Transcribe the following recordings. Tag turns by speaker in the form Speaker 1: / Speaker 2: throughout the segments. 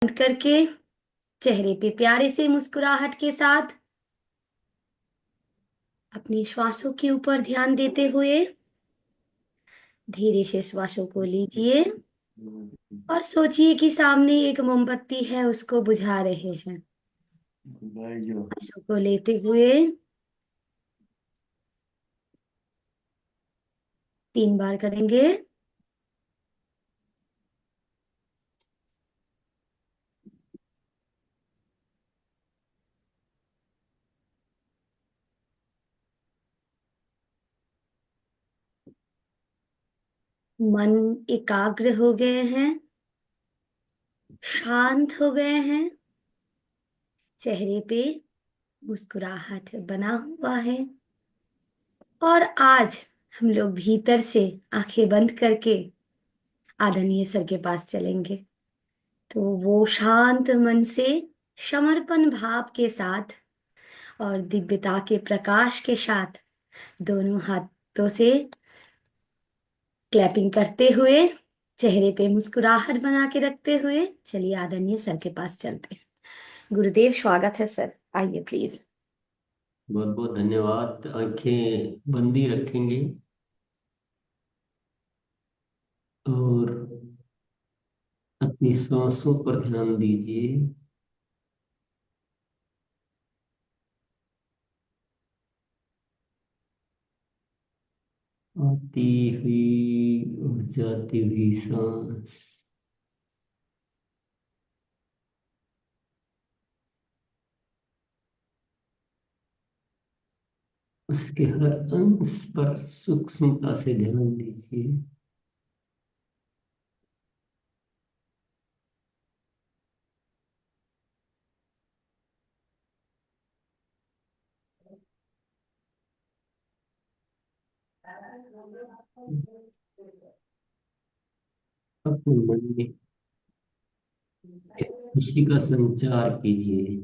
Speaker 1: बंद करके चेहरे पे प्यारे से मुस्कुराहट के साथ अपनी श्वासों के ऊपर ध्यान देते हुए धीरे से श्वासों को लीजिए और सोचिए कि सामने एक मोमबत्ती है, उसको बुझा रहे हैं। श्वासों को लेते हुए 3 बार करेंगे। मन एकाग्र हो गए हैं, शांत हो गए हैं, चेहरे पे मुस्कुराहट बना हुआ है और आज हम लोग भीतर से आंखें बंद करके आदरणीय सर के पास चलेंगे। तो वो शांत मन से समर्पण भाव के साथ और दिव्यता के प्रकाश के साथ दोनों हाथों से क्लैपिंग करते हुए चेहरे पे मुस्कुराहट बना के रखते हुए चलिए आदरणीय सर के पास चलते हैं। गुरुदेव स्वागत है सर, आइए प्लीज।
Speaker 2: बहुत बहुत धन्यवाद। आंखें बंदी रखेंगे और अपनी सांसों पर ध्यान दीजिए। आती हुई और जाती हुई सांस उसके हर अंश पर सूक्ष्मता से ध्यान दीजिए। अपने मन में एक खुशी का संचार कीजिए।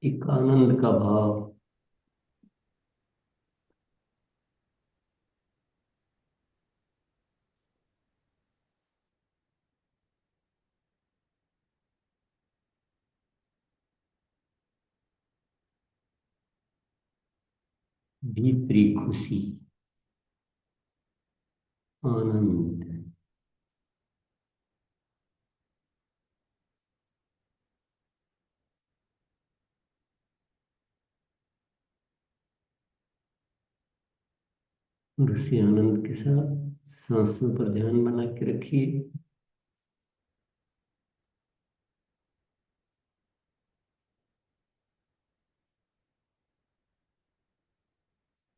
Speaker 2: एक आनंद का भाव। भीतरी खुशी, आनंद। और उसी आनंद के साथ सांसों पर ध्यान बना के रखिए।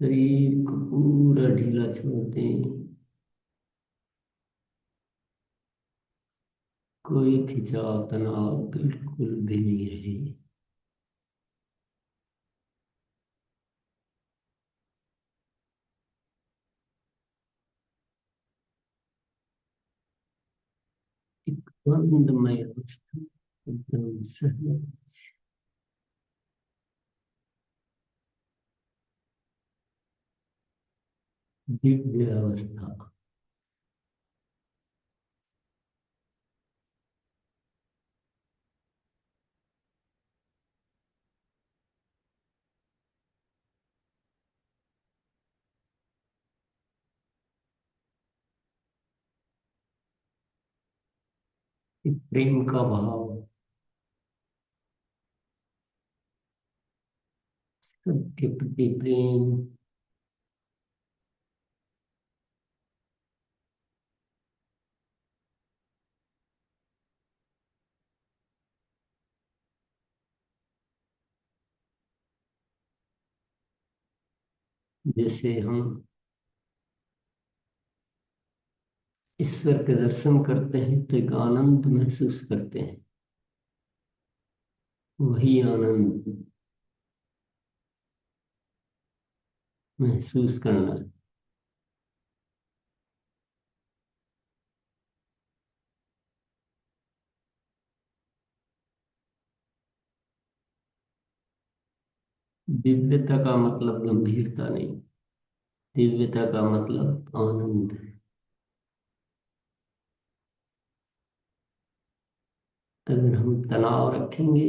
Speaker 2: शरीर को पूरा ढीला छोड़ दें। कोई खिंचाव तनाव बिल्कुल भी नहीं रहे। एक आनंदमय अवस्था, एकदम सहज, दिव्य अवस्था। एक प्रेम का भाव, सबके प्रति प्रेम। जैसे हम ईश्वर के दर्शन करते हैं तो एक आनंद महसूस करते हैं। वही आनंद महसूस करना। दिव्यता का मतलब गंभीरता नहीं, दिव्यता का मतलब आनंद। अगर हम तनाव रखेंगे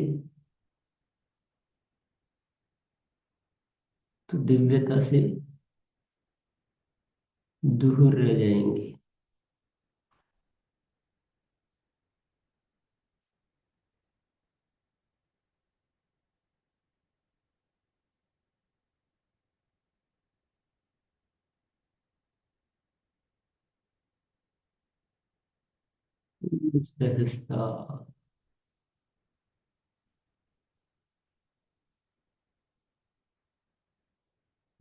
Speaker 2: तो दिव्यता से दूर रह जाएंगे। सहजता,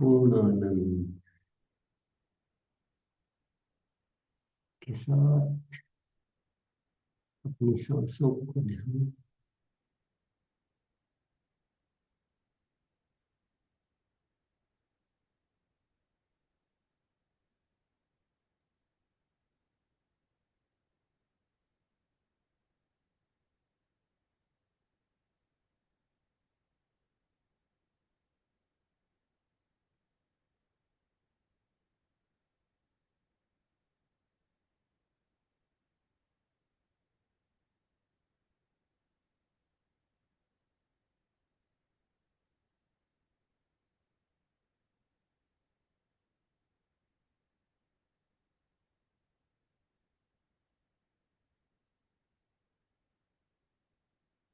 Speaker 2: पूर्ण आनंद के साथ अपनी सांसों को ध्यान।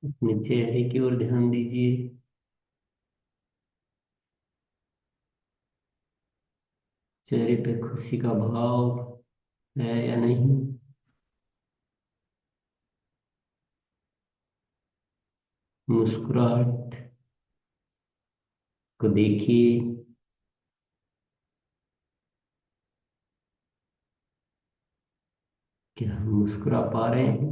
Speaker 2: अपने चेहरे की ओर ध्यान दीजिए। चेहरे पे खुशी का भाव है या नहीं। मुस्कुराहट को देखिए। क्या हम मुस्कुरा पा रहे हैं?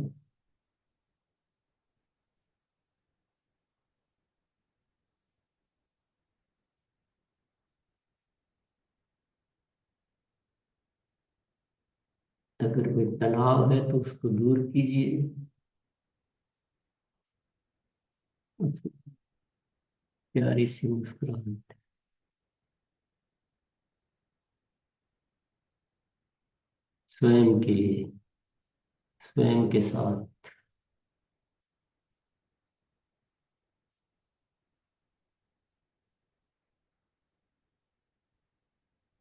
Speaker 2: अगर कोई तनाव है तो उसको दूर कीजिए। प्यारी सी मुस्कुराहट स्वयं के लिए, स्वयं के साथ।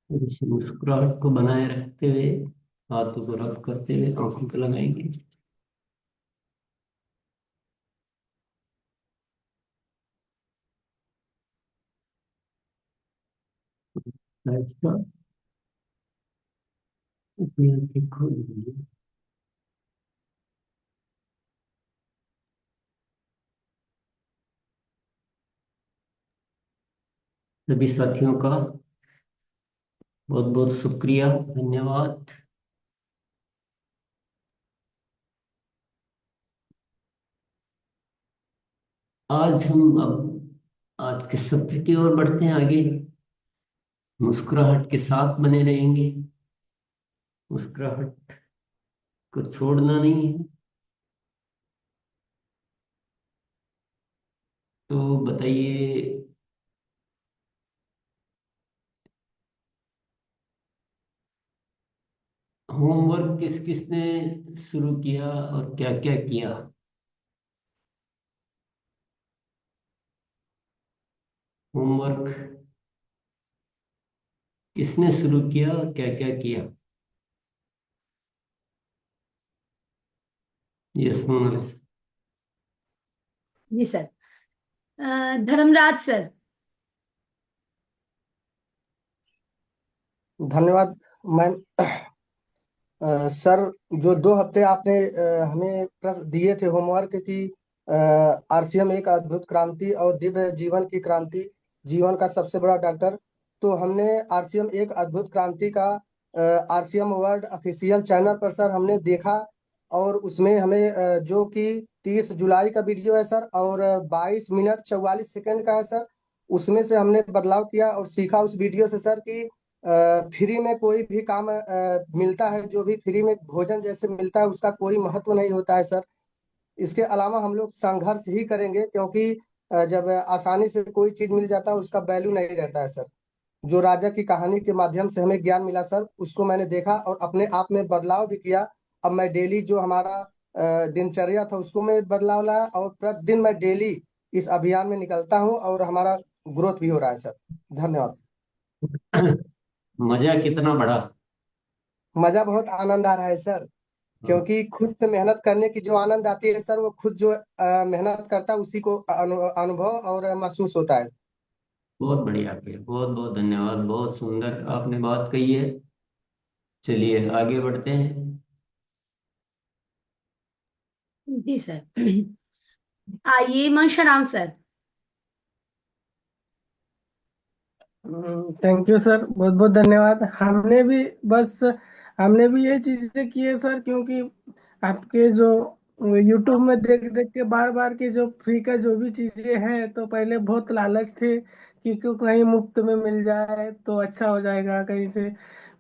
Speaker 2: और इस मुस्कुराहट को बनाए रखते हुए हाथों को रब करते हुए आंखों को लगाएंगे। ऐसा अपनी आंखें खोल दीजिए। सभी साथियों का बहुत बहुत शुक्रिया, धन्यवाद। आज हम अब आज के सत्र की ओर बढ़ते हैं आगे। मुस्कुराहट के साथ बने रहेंगे। मुस्कुराहट को छोड़ना नहीं है। तो बताइए, होमवर्क किस किसने शुरू किया और क्या क्या किया? होमवर्क किसने शुरू किया और क्या क्या किया? यस मोनालिस।
Speaker 1: जी सर। धर्मराज सर।
Speaker 3: धन्यवाद मैम। सर, जो 2 हफ्ते आपने हमें प्रश्न दिए थे होमवर्क की, आरसीएम एक अद्भुत क्रांति और दिव्य जीवन की क्रांति, जीवन का सबसे बड़ा डॉक्टर। तो हमने आरसीएम एक अद्भुत क्रांति का आरसीएम वर्ल्ड ऑफिशियल चैनल पर सर हमने देखा। और उसमें हमें जो कि 30 जुलाई का वीडियो है सर, और 22 मिनट 44 सेकंड का है सर। उसमें से हमने बदलाव किया और सीखा उस वीडियो से सर कि फ्री में कोई भी काम मिलता है, जो भी फ्री में भोजन जैसे मिलता है उसका कोई महत्व नहीं होता है सर। इसके अलावा हम लोग संघर्ष ही करेंगे, क्योंकि जब आसानी से कोई चीज मिल जाता है उसका वैल्यू नहीं रहता है सर। जो राजा की कहानी के माध्यम से हमें ज्ञान मिला सर, उसको मैंने देखा और अपने आप में बदलाव भी किया। अब मैं डेली जो हमारा दिनचर्या था उसको मैं बदलाव लाया, और प्रतिदिन मैं डेली इस अभियान में निकलता हूँ और हमारा ग्रोथ भी हो रहा है सर। धन्यवाद।
Speaker 2: मजा कितना बड़ा।
Speaker 3: मजा बहुत आनंद आ रहा है सर,
Speaker 2: हाँ,
Speaker 3: क्योंकि खुद से मेहनत करने की जो आनंद आती है सर, वो खुद जो मेहनत करता है उसी को अनुभव और महसूस होता है।
Speaker 2: बहुत बढ़िया किया, बहुत बहुत धन्यवाद, बहुत सुंदर आपने बात कही है। चलिए आगे बढ़ते हैं।
Speaker 1: जी सर। आइए मनशराम सर।
Speaker 4: थैंक यू सर, बहुत बहुत धन्यवाद। हमने भी ये चीजें की है सर, क्योंकि आपके जो यूट्यूब में देख देख के बार बार के जो फ्री का जो भी चीजें हैं, तो पहले बहुत लालच थे कि क्यों कहीं मुफ्त में मिल जाए तो अच्छा हो जाएगा, कहीं से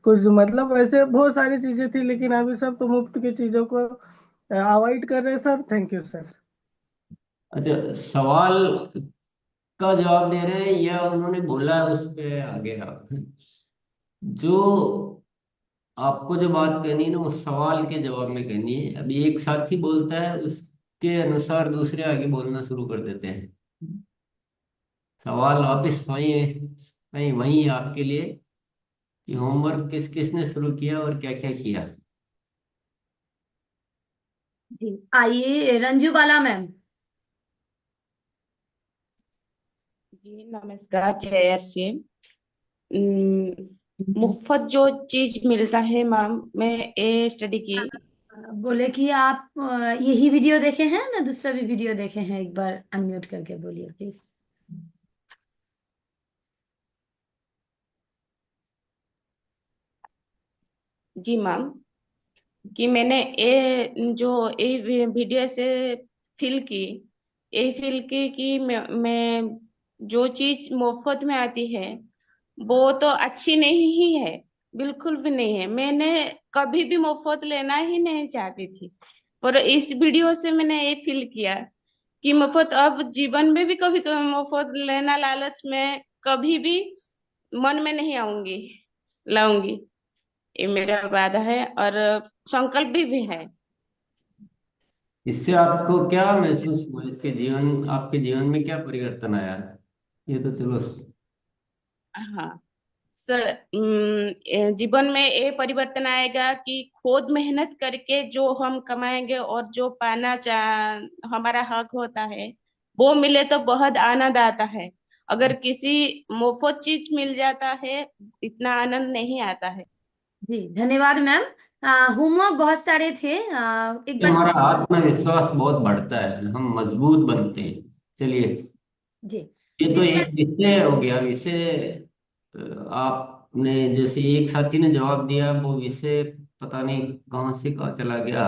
Speaker 4: कुछ मतलब ऐसे बहुत सारी चीजें थी, लेकिन अभी सब तो मुफ्त की चीजों को अवॉइड कर रहे हैं सर। Thank you sir.
Speaker 2: अच्छा, सवाल का जवाब दे रहे हैं या उन्होंने बोला है उस पे आगे आप? जो आपको जो बात कहनी है ना, वो सवाल के जवाब में कहनी है। अभी एक साथी बोलता है, उसके अनुसार दूसरे आगे बोलना शुरू कर देते हैं। सवाल वापिस वही वही वही आपके लिए कि होमवर्क किस किसने शुरू किया और क्या क्या किया।
Speaker 1: जी आइए रंजू बाला मैम।
Speaker 5: जी नमस्कार जय श्री। मुफ्त जो चीज मिलता है मैम, मैं ये स्टडी की।
Speaker 1: बोले कि आप यही वीडियो देखे हैं ना, दूसरा भी वीडियो देखे हैं? एक बार अनम्यूट करके बोलिए प्लीज।
Speaker 5: जी मैम, कि मैंने ये जो ये वीडियो से फील की, ये फील की कि मैं जो चीज मुफ्त में आती है वो तो अच्छी नहीं ही है, बिल्कुल भी नहीं है। मैंने कभी भी मुफ्त लेना ही नहीं चाहती थी, पर इस वीडियो से मैंने ये फील किया कि मुफ्त अब जीवन में भी कभी कभी मुफ्त लेना लालच में कभी भी मन में नहीं आऊंगी, लाऊंगी। ये मेरा वादा है और संकल्प भी है।
Speaker 2: इससे आपको क्या महसूस हुआ? इसके जीवन, आपके जीवन में क्या परिवर्तन आया? ये तो चलो।
Speaker 5: हाँ सर, जीवन में ये परिवर्तन आएगा कि खुद मेहनत करके जो हम कमाएंगे और जो पाना चाह हमारा हक होता है वो मिले तो बहुत आनंद आता है। अगर किसी मुफ्त चीज मिल जाता है, इतना आनंद नहीं आता है।
Speaker 1: जी धन्यवाद मैम। होमवर्क बहुत सारे थे, एक
Speaker 2: ये
Speaker 1: बार।
Speaker 2: हमारा आत्मविश्वास बहुत बढ़ता है, हम मजबूत बनते हैं। चलिए,
Speaker 1: जी
Speaker 2: ये तो
Speaker 1: विजुअल।
Speaker 2: एक विषय हो गया। विषय आपने जैसे एक साथी ने जवाब दिया, वो विषय पता नहीं कहाँ से कहाँ चला गया।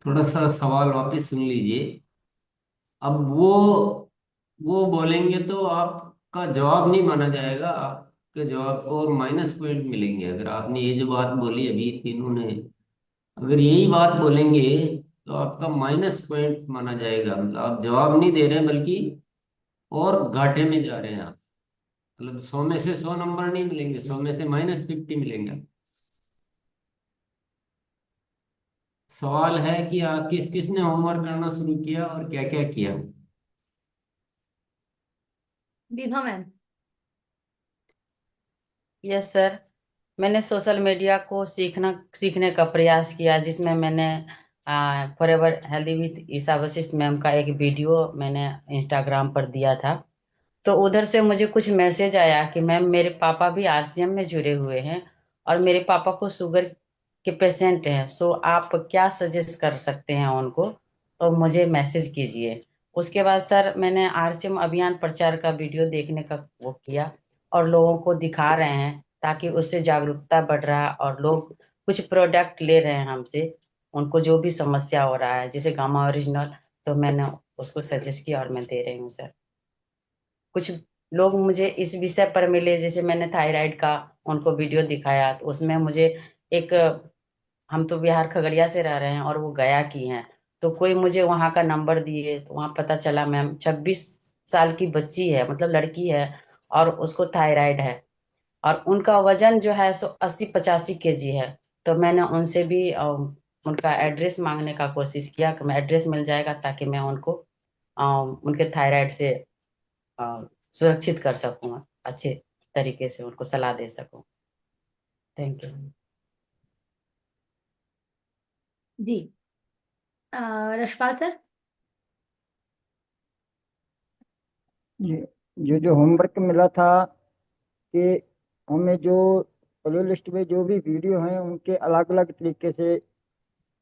Speaker 2: थोड़ा सा सवाल वापस सुन लीजिए। अब वो बोलेंगे तो आपका जवाब नहीं माना जाएगा, आपके जवाब को और माइनस पॉइंट मिलेंगे। अगर आपने ये जो बात बोली अभी तीनों ने, अगर यही बात बोलेंगे तो आपका माइनस पॉइंट माना जाएगा। मतलब आप जवाब नहीं दे रहे हैं, बल्कि और घाटे में जा रहे हैं आप। मतलब 100 में से 100 नंबर नहीं मिलेंगे, 100 में से -50 मिलेंगे। सवाल है कि किस किसने होमवर्क करना शुरू किया और क्या क्या किया।
Speaker 1: विभा मैम।
Speaker 6: यस सर, मैंने सोशल मीडिया को सीखने का प्रयास किया, जिसमें मैंने forever healthy with Isha Vashishtha ma'am का एक वीडियो मैंने इंस्टाग्राम पर दिया था। तो उधर से मुझे कुछ मैसेज आया कि मैम मेरे पापा भी आरसीएम में जुड़े हुए हैं और मेरे पापा को शुगर के पेशेंट हैं, सो आप क्या सजेस्ट कर सकते हैं उनको, तो मुझे मैसेज कीजिए। उसके बाद सर मैंने आरसीएम अभियान प्रचार का वीडियो देखने का वो किया और लोगों को दिखा रहे हैं, ताकि उससे जागरूकता बढ़ रहा है और लोग कुछ प्रोडक्ट ले रहे हैं हमसे, उनको जो भी समस्या हो रहा है जैसे गामा ओरिजिनल, तो मैंने उसको सजेस्ट किया और मैं दे रही हूँ सर। कुछ लोग मुझे इस विषय पर मिले, जैसे मैंने थायराइड का उनको वीडियो दिखाया, तो उसमें मुझे एक, हम तो बिहार खगड़िया से रह रहे हैं और वो गया की हैं, तो कोई मुझे वहां का नंबर दिए, तो वहां पता चला मैम 26 साल की बच्ची है, मतलब लड़की है, और उसको थायराइड है, और उनका वजन जो है सो 80-85 kg है। तो मैंने उनसे भी उनका एड्रेस मांगने का कोशिश किया कि मैं एड्रेस मिल जाएगा ताकि मैं उनको उनके थायराइड से अ, सुरक्षित कर सकूं, अच्छे तरीके से उनको सलाह दे सकूं। Thank you.
Speaker 1: जी। रशपाल सर।
Speaker 7: ये जो जो होमवर्क मिला था कि हमें जो प्ले लिस्ट में जो भी वीडियो हैं उनके अलग अलग तरीके से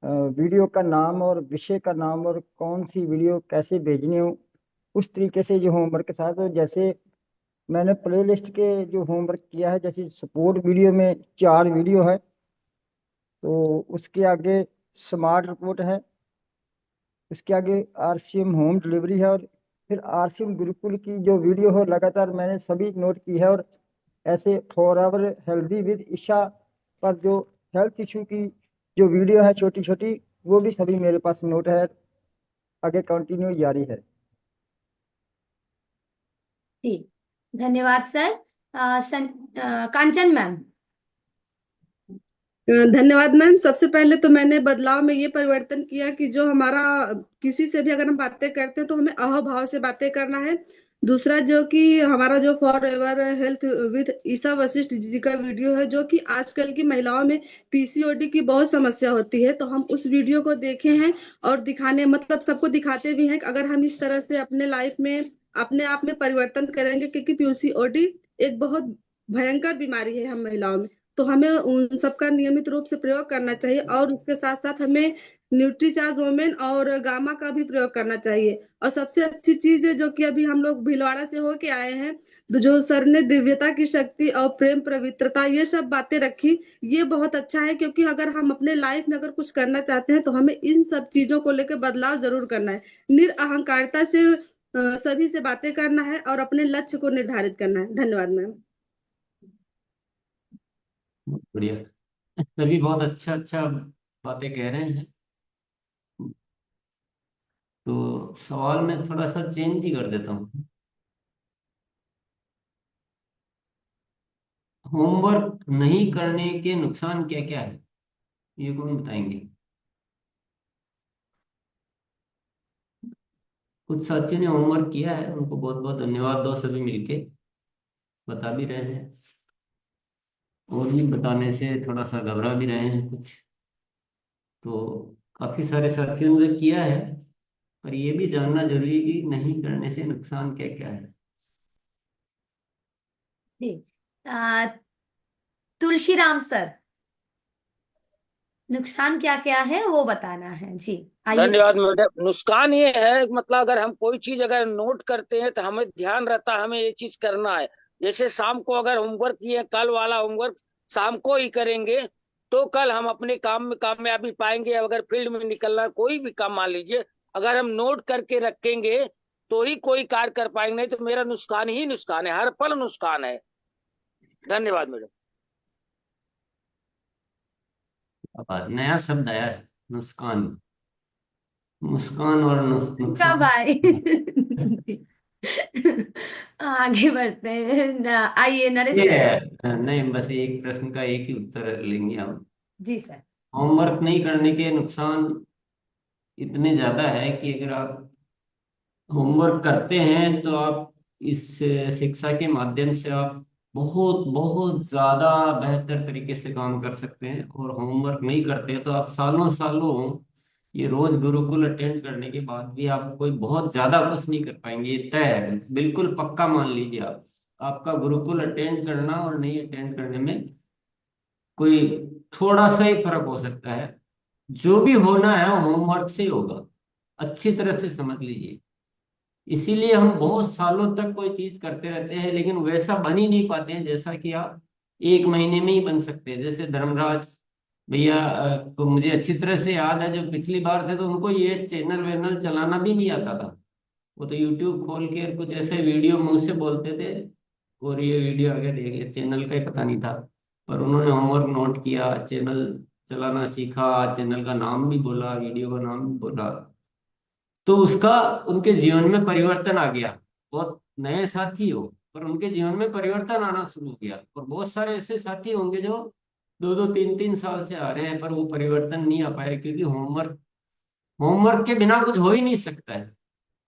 Speaker 7: वीडियो का नाम और विषय का नाम और कौन सी वीडियो कैसे भेजनी हो, उस तरीके से जो होमवर्क था। तो जैसे मैंने प्ले लिस्ट के जो होमवर्क किया है, जैसे सपोर्ट वीडियो में 4 वीडियो है, तो उसके आगे स्मार्ट रिपोर्ट है, उसके आगे आरसीएम होम डिलीवरी है, और फिर आरसीएम गुरुकुल की जो वीडियो हो लगातार मैंने सभी नोट की है। और ऐसे forever healthy with Isha पर जो हेल्थ इशू की जो वीडियो है छोटी छोटी, वो भी सभी मेरे पास नोट है, आगे कंटिन्यू जारी है।
Speaker 1: जी, धन्यवाद सर। कांचन मैम।
Speaker 8: धन्यवाद मैम। सबसे पहले तो मैंने बदलाव में ये परिवर्तन किया कि जो हमारा किसी से भी अगर हम बातें करते हैं तो हमें अहोभाव से बातें करना है। दूसरा जो कि हमारा जो फॉर एवर हेल्थ विद ईसा वशिष्ठ जी का वीडियो है, जो कि आजकल की महिलाओं में पीसीओडी की बहुत समस्या होती है, तो हम उस वीडियो को देखे हैं और दिखाने मतलब सबको दिखाते भी हैं कि अगर हम इस तरह से अपने लाइफ में अपने आप में परिवर्तन करेंगे, क्योंकि पीसीओडी एक बहुत भयंकर बीमारी है हम महिलाओं में, तो हमें उन सबका नियमित रूप से प्रयोग करना चाहिए। और उसके साथ साथ हमें न्यूट्रीचार्ज वोमेन और गामा का भी प्रयोग करना चाहिए। और सबसे अच्छी चीज है जो कि अभी हम लोग भीलवाड़ा से होके आए हैं, तो जो सर ने दिव्यता की शक्ति और प्रेम पवित्रता ये सब बातें रखी, ये बहुत अच्छा है। क्योंकि अगर हम अपने लाइफ में अगर कुछ करना चाहते हैं तो हमें इन सब चीजों को लेकर बदलाव जरूर करना है। निरअहंकारता से सभी से बातें करना है और अपने लक्ष्य को निर्धारित करना है। धन्यवाद मैम।
Speaker 2: बहुत बढ़िया। सभी बहुत अच्छा अच्छा बातें कह रहे हैं। तो सवाल में थोड़ा सा चेंज ही कर देता हूँ। होमवर्क नहीं करने के नुकसान क्या क्या है, ये कौन बताएंगे? कुछ साथियों ने होमवर्क किया है, उनको बहुत बहुत धन्यवाद दो, सभी मिलके बता भी रहे हैं, और भी बताने से थोड़ा सा घबरा भी रहे हैं कुछ। तो काफी सारे साथियों ने किया है, पर ये भी जानना जरूरी है कि नहीं करने से नुकसान क्या क्या है।
Speaker 1: जी। अ, तुलसीराम सर, नुकसान क्या क्या है वो बताना है। जी, आइए।
Speaker 9: धन्यवाद मैडम। नुकसान ये है, मतलब अगर हम कोई चीज अगर नोट करते हैं तो हमें ध्यान रहता है हमें ये चीज करना है। जैसे शाम को अगर होमवर्क किए, कल वाला होमवर्क शाम को ही करेंगे तो कल हम अपने काम में कामयाबी पाएंगे। अगर फील्ड में निकलना है, कोई भी काम मान लीजिए, अगर हम नोट करके रखेंगे तो ही कोई कार्य कर पाएंगे, नहीं तो मेरा नुकसान ही नुकसान है, हर पल नुकसान है। धन्यवाद मैडम।
Speaker 2: अब नया शब्द आया है, नुकसान। मुस्कान और
Speaker 1: का
Speaker 2: नुकसान।
Speaker 1: भाई। आगे बढ़ते हैं। आइए नरेश
Speaker 2: ये
Speaker 1: सर।
Speaker 2: नहीं, बस एक प्रश्न का एक ही उत्तर लेंगे हम।
Speaker 1: जी सर।
Speaker 2: होमवर्क नहीं करने के नुकसान इतने ज्यादा है कि अगर आप होमवर्क करते हैं तो आप इस शिक्षा के माध्यम से आप बहुत बहुत ज्यादा बेहतर तरीके से काम कर सकते हैं। और होमवर्क नहीं करते हैं तो आप सालों सालों ये रोज गुरुकुल अटेंड करने के बाद भी आप कोई बहुत ज्यादा कुछ नहीं कर पाएंगे, ये तय है, बिल्कुल पक्का मान लीजिए आप। आपका गुरुकुल अटेंड करना और नहीं अटेंड करने में कोई थोड़ा सा ही फर्क हो सकता है। जो भी होना है होमवर्क से ही होगा, अच्छी तरह से समझ लीजिए। इसीलिए हम बहुत सालों तक कोई चीज करते रहते हैं लेकिन वैसा बन ही नहीं पाते हैं जैसा कि आप एक महीने में ही बन सकते हैं। जैसे धर्मराज भैया को मुझे अच्छी तरह से याद है, जब पिछली बार थे तो उनको ये चैनल वैनल चलाना भी नहीं आता था। वो तो यूट्यूब खोल के कुछ ऐसे वीडियो मुंह से बोलते थे, और ये वीडियो आगे देख लिया, चैनल का ही पता नहीं था। पर उन्होंने होमवर्क नोट किया, चैनल चलाना सीखा, चैनल का नाम भी बोला, वीडियो का नाम भी बोला, तो उसका उनके जीवन में परिवर्तन आ गया। बहुत नए साथी हो, पर उनके जीवन में परिवर्तन आना शुरू हो गया। और बहुत सारे ऐसे साथी होंगे जो 2-2 3-3 साल से आ रहे हैं, पर वो परिवर्तन नहीं आ पाए, क्योंकि होमवर्क होमवर्क के बिना कुछ हो ही नहीं सकता है।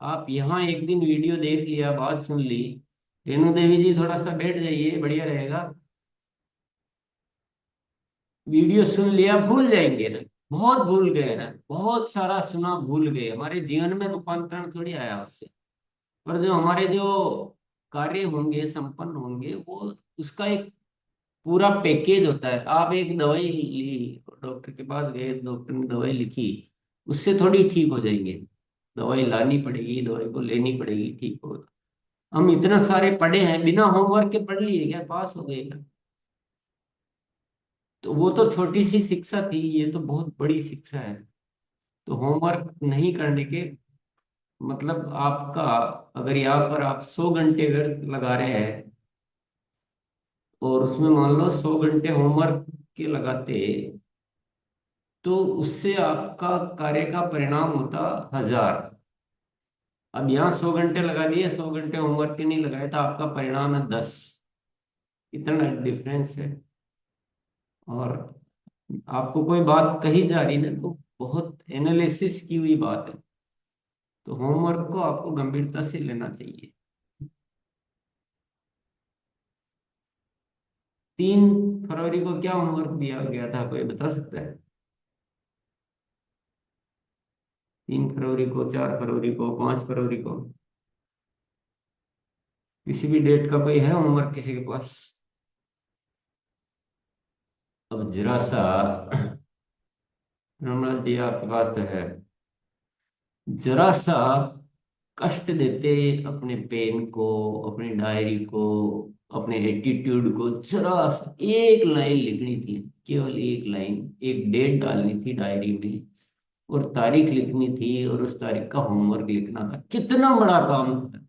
Speaker 2: आप यहाँ एक दिन वीडियो देख लिया, बात सुन ली, रेणु देवी जी थोड़ा सा बैठ जाइए, बढ़िया रहेगा। वीडियो सुन लिया, भूल जाएंगे ना, बहुत भूल गए ना, बहुत सारा सुना भूल गए, हमारे जीवन में रूपांतरण थोड़ी आया उससे। पर जो हमारे जो कार्य होंगे, संपन्न होंगे, वो उसका एक पूरा पैकेज होता है। आप एक दवाई ली, डॉक्टर के पास गए, डॉक्टर ने दवाई लिखी, उससे थोड़ी ठीक हो जाएंगे। दवाई लानी पड़ेगी, दवाई को लेनी पड़ेगी, ठीक होगा। हम इतना सारे पढ़े हैं, बिना होमवर्क के पढ़ लिए क्या पास हो गए क्या? तो वो तो छोटी सी शिक्षा थी, ये तो बहुत बड़ी शिक्षा है। तो होमवर्क नहीं करने के मतलब आपका, अगर यहाँ पर आप 100 घंटे अगर लगा रहे हैं, और उसमें मान लो 100 घंटे होमवर्क के लगाते, तो उससे आपका कार्य का परिणाम होता 1000। अब यहाँ 100 घंटे लगा दिए, 100 घंटे होमवर्क के नहीं लगाए, तो आपका परिणाम है 10। इतना डिफरेंस है। और आपको कोई बात कही जा रही ना, तो बहुत एनालिसिस की हुई बात है। तो होमवर्क को आपको गंभीरता से लेना चाहिए। 3 फरवरी को क्या होमवर्क दिया गया था, कोई बता सकता है? 3 फरवरी को, 4 फरवरी को, 5 फरवरी को, किसी भी डेट का कोई है होमवर्क किसी के पास? अब जरा सा रमन जी आपके पास तो है, जरा सा कष्ट देते अपने पेन को, अपनी डायरी को, अपने एटीट्यूड को, जरा सा एक लाइन लिखनी थी, केवल एक लाइन, एक डेट डालनी थी डायरी में, और तारीख लिखनी थी, और उस तारीख का होमवर्क लिखना था। कितना बड़ा काम था,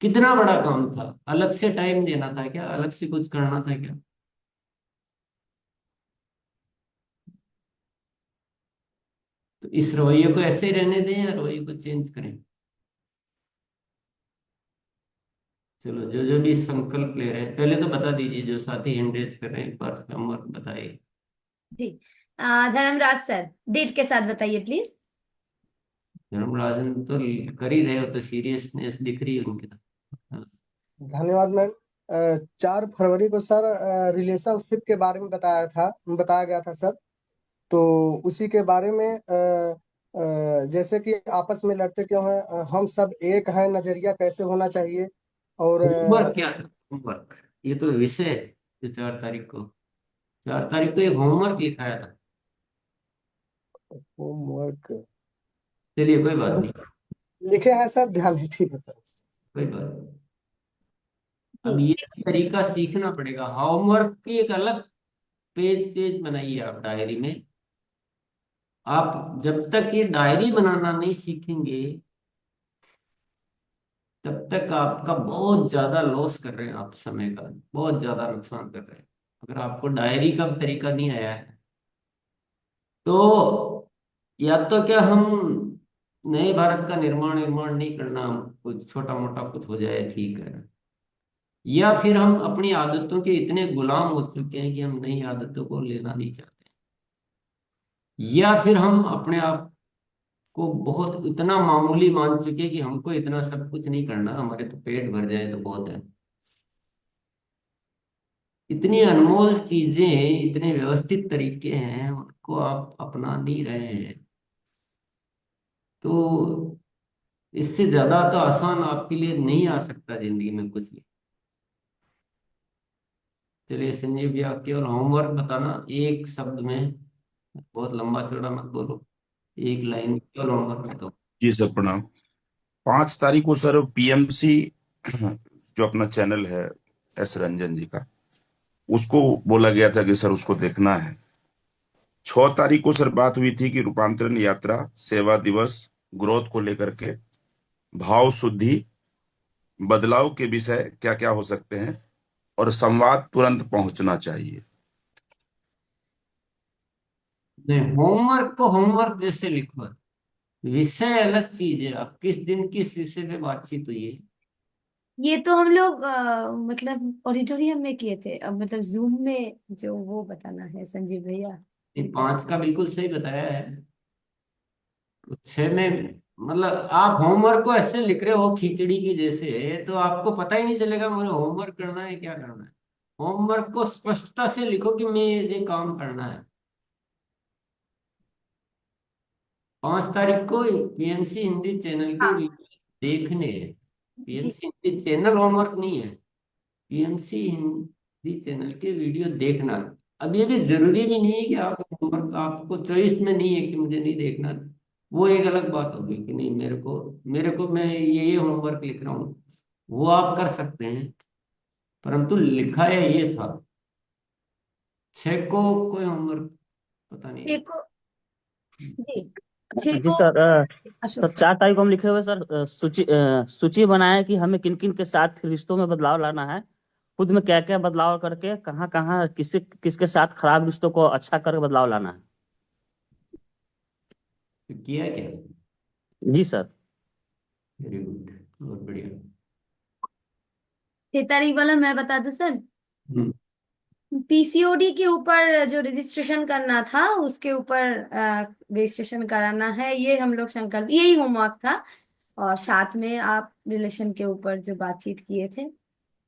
Speaker 2: कितना बड़ा काम था। अलग से टाइम देना था क्या? अलग से कुछ करना था क्या? तो इस रवैये को ऐसे ही रहने दें या रवैये को चेंज करें? चलो, जो जो भी संकल्प ले रहे हैं, पहले तो बता दीजिए, जो साथी हैंड रेज कर रहे हैं, एक बार नंबर बताइए।
Speaker 1: जी। धर्मराज सर, डेट के साथ बताइए प्लीज।
Speaker 2: धर्मराजन तो कर ही रहे हो, तो सीरियसनेस दिख रही है उनकी तो। हाँ।
Speaker 3: धन्यवाद मैम। 4 फरवरी को सर रिलेशनशिप के बारे में बताया गया था सर। तो उसी के बारे में जैसे कि आपस में लड़ते क्यों हैं, हम सब एक हैं, नजरिया कैसे होना चाहिए। और
Speaker 2: होमवर्क क्या था? होमवर्क, ये तो विषय है। जो 4 तारीख को, 4 तारीख को एक होमवर्क लिखाया था।
Speaker 3: होमवर्क
Speaker 2: चलिए, कोई बात नहीं,
Speaker 3: लिखे हैं सर, ध्यान है, ठीक है सर।
Speaker 2: कोई बात नहीं। अब
Speaker 1: जी।
Speaker 2: ये तरीका सीखना पड़ेगा। होमवर्क की एक अलग पेज पेज बनाइए आप डायरी में। आप जब तक ये डायरी बनाना नहीं सीखेंगे, तब तक आपका बहुत ज्यादा लॉस कर रहे हैं, आप समय का बहुत ज्यादा नुकसान कर रहे हैं। अगर आपको डायरी का तरीका नहीं आया है, तो या तो क्या हम नए भारत का निर्माण निर्माण नहीं करना, हम कुछ छोटा मोटा कुछ हो जाए ठीक है, या फिर हम अपनी आदतों के इतने गुलाम हो चुके हैं कि हम नई आदतों को लेना नहीं चाहते, या फिर हम अपने आप को बहुत इतना मामूली मान चुके कि हमको इतना सब कुछ नहीं करना, हमारे तो पेट भर जाए तो बहुत है। इतनी अनमोल चीजें, इतने व्यवस्थित तरीके हैं, उनको आप अपना नहीं रहे हैं। तो इससे ज्यादा तो आसान आपके लिए नहीं आ सकता जिंदगी में कुछ भी। चलिए संजीव जी, आप केवल होमवर्क बताना एक शब्द में, बहुत लंबा चौड़ा मत बोलो, एक लाइन में केवल होमवर्क बताओ।
Speaker 10: जी सर, प्रणाम। 5 तारीख को सर पीएमसी जो अपना चैनल है एस रंजन जी का, उसको बोला गया था कि सर उसको देखना है। 6 तारीख को सर बात हुई थी कि रूपांतरण यात्रा, सेवा दिवस, ग्रोथ को लेकर के भाव शुद्धि, बदलाव के विषय क्या क्या हो सकते हैं, और संवाद तुरंत पहुंचना चाहिए।
Speaker 2: नहीं, होमवर्क को होमवर्क जैसे लिखो, विषय अलग चीज है। अब किस दिन किस विषय पे बातचीत हुई है?
Speaker 1: ये तो हम लोग मतलब ऑडिटोरियम में किए थे, अब मतलब जूम में जो वो बताना है संजीव भैया।
Speaker 2: ये 5 का बिल्कुल सही बताया है। तो 6 में मतलब आप होमवर्क को ऐसे लिख रहे हो खिचड़ी की जैसे, तो आपको पता ही नहीं चलेगा मुझे होमवर्क करना है क्या करना है। होमवर्क को स्पष्टता से लिखो कि मैं ये काम करना है। 5 तारीख को पीएमसी हिंदी चैनल के
Speaker 1: हाँ
Speaker 2: वीडियो देखने हैं।
Speaker 1: जी।
Speaker 2: पीएमसी हिंदी चैनल होमवर्क नहीं है। पीएमसी हिंदी चैनल के वीडियो देखना। अब ये भी जरूरी भी नहीं है कि आप होमवर्क, आपको चॉइस में नहीं है कि मुझे नहीं देखना, वो एक अलग बात होगी कि नहीं मेरे को मैं ये होमवर्क लिख रहा हूँ, वो आप कर सकते हैं। परंतु लिखा है ये था। 6 को कोई होमवर्क पता नहीं।
Speaker 1: एक को जी, 6
Speaker 11: जी
Speaker 1: को
Speaker 11: सर।
Speaker 1: Ashok
Speaker 11: sir
Speaker 1: sir.
Speaker 11: 4 तारीख को हम लिखे हुए सर, सूची बनाए कि हमें किन किन के साथ रिश्तों में बदलाव लाना है। खुद में क्या क्या बदलाव करके कहाँ कहाँ किससे किसके साथ खराब रिश्तों को अच्छा करके बदलाव लाना है।
Speaker 2: तो किया क्या?
Speaker 11: जी सर।
Speaker 2: वेरी गुड, बहुत बढ़िया।
Speaker 1: 6 तारीख वाला मैं बता दूं सर।
Speaker 2: हम्म।
Speaker 1: पीसीओडी के ऊपर जो रजिस्ट्रेशन करना था उसके ऊपर रजिस्ट्रेशन कराना है, ये हम लोग संकल्प, यही होमवर्क था। और साथ में आप रिलेशन के ऊपर जो बातचीत किए थे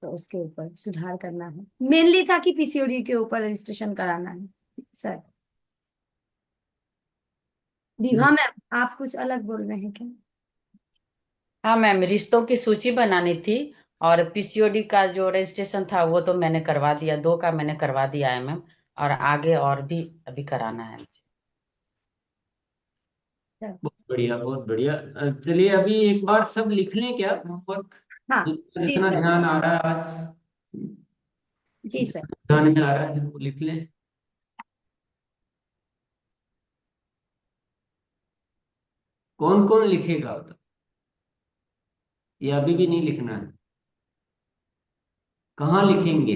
Speaker 1: तो उसके ऊपर सुधार करना है। मेनली था कि पीसीओडी के ऊपर रजिस्ट्रेशन कराना है सर। विभा मैम आप कुछ अलग बोल रहे हैं क्या?
Speaker 6: हाँ मैम, रिश्तों की सूची बनानी थी। और पीसीओडी का जो रजिस्ट्रेशन था वो तो मैंने करवा दिया, 2 का मैंने करवा दिया है मैम। और आगे और भी अभी कराना है मुझे।
Speaker 1: सर,
Speaker 2: बहुत बढ़िया, बहुत बढ़िया। चलिए अभी एक बार सब लिख लें क्या होमवर्क,
Speaker 1: हाँ जी
Speaker 2: जितना
Speaker 1: सर।
Speaker 2: ध्यान आ रहा है आज,
Speaker 1: जी सर।
Speaker 2: जितना ध्यान में आ रहा है वो लिख लें। कौन कौन लिखेगा अब तक? ये अभी भी नहीं लिखना है? कहाँ लिखेंगे?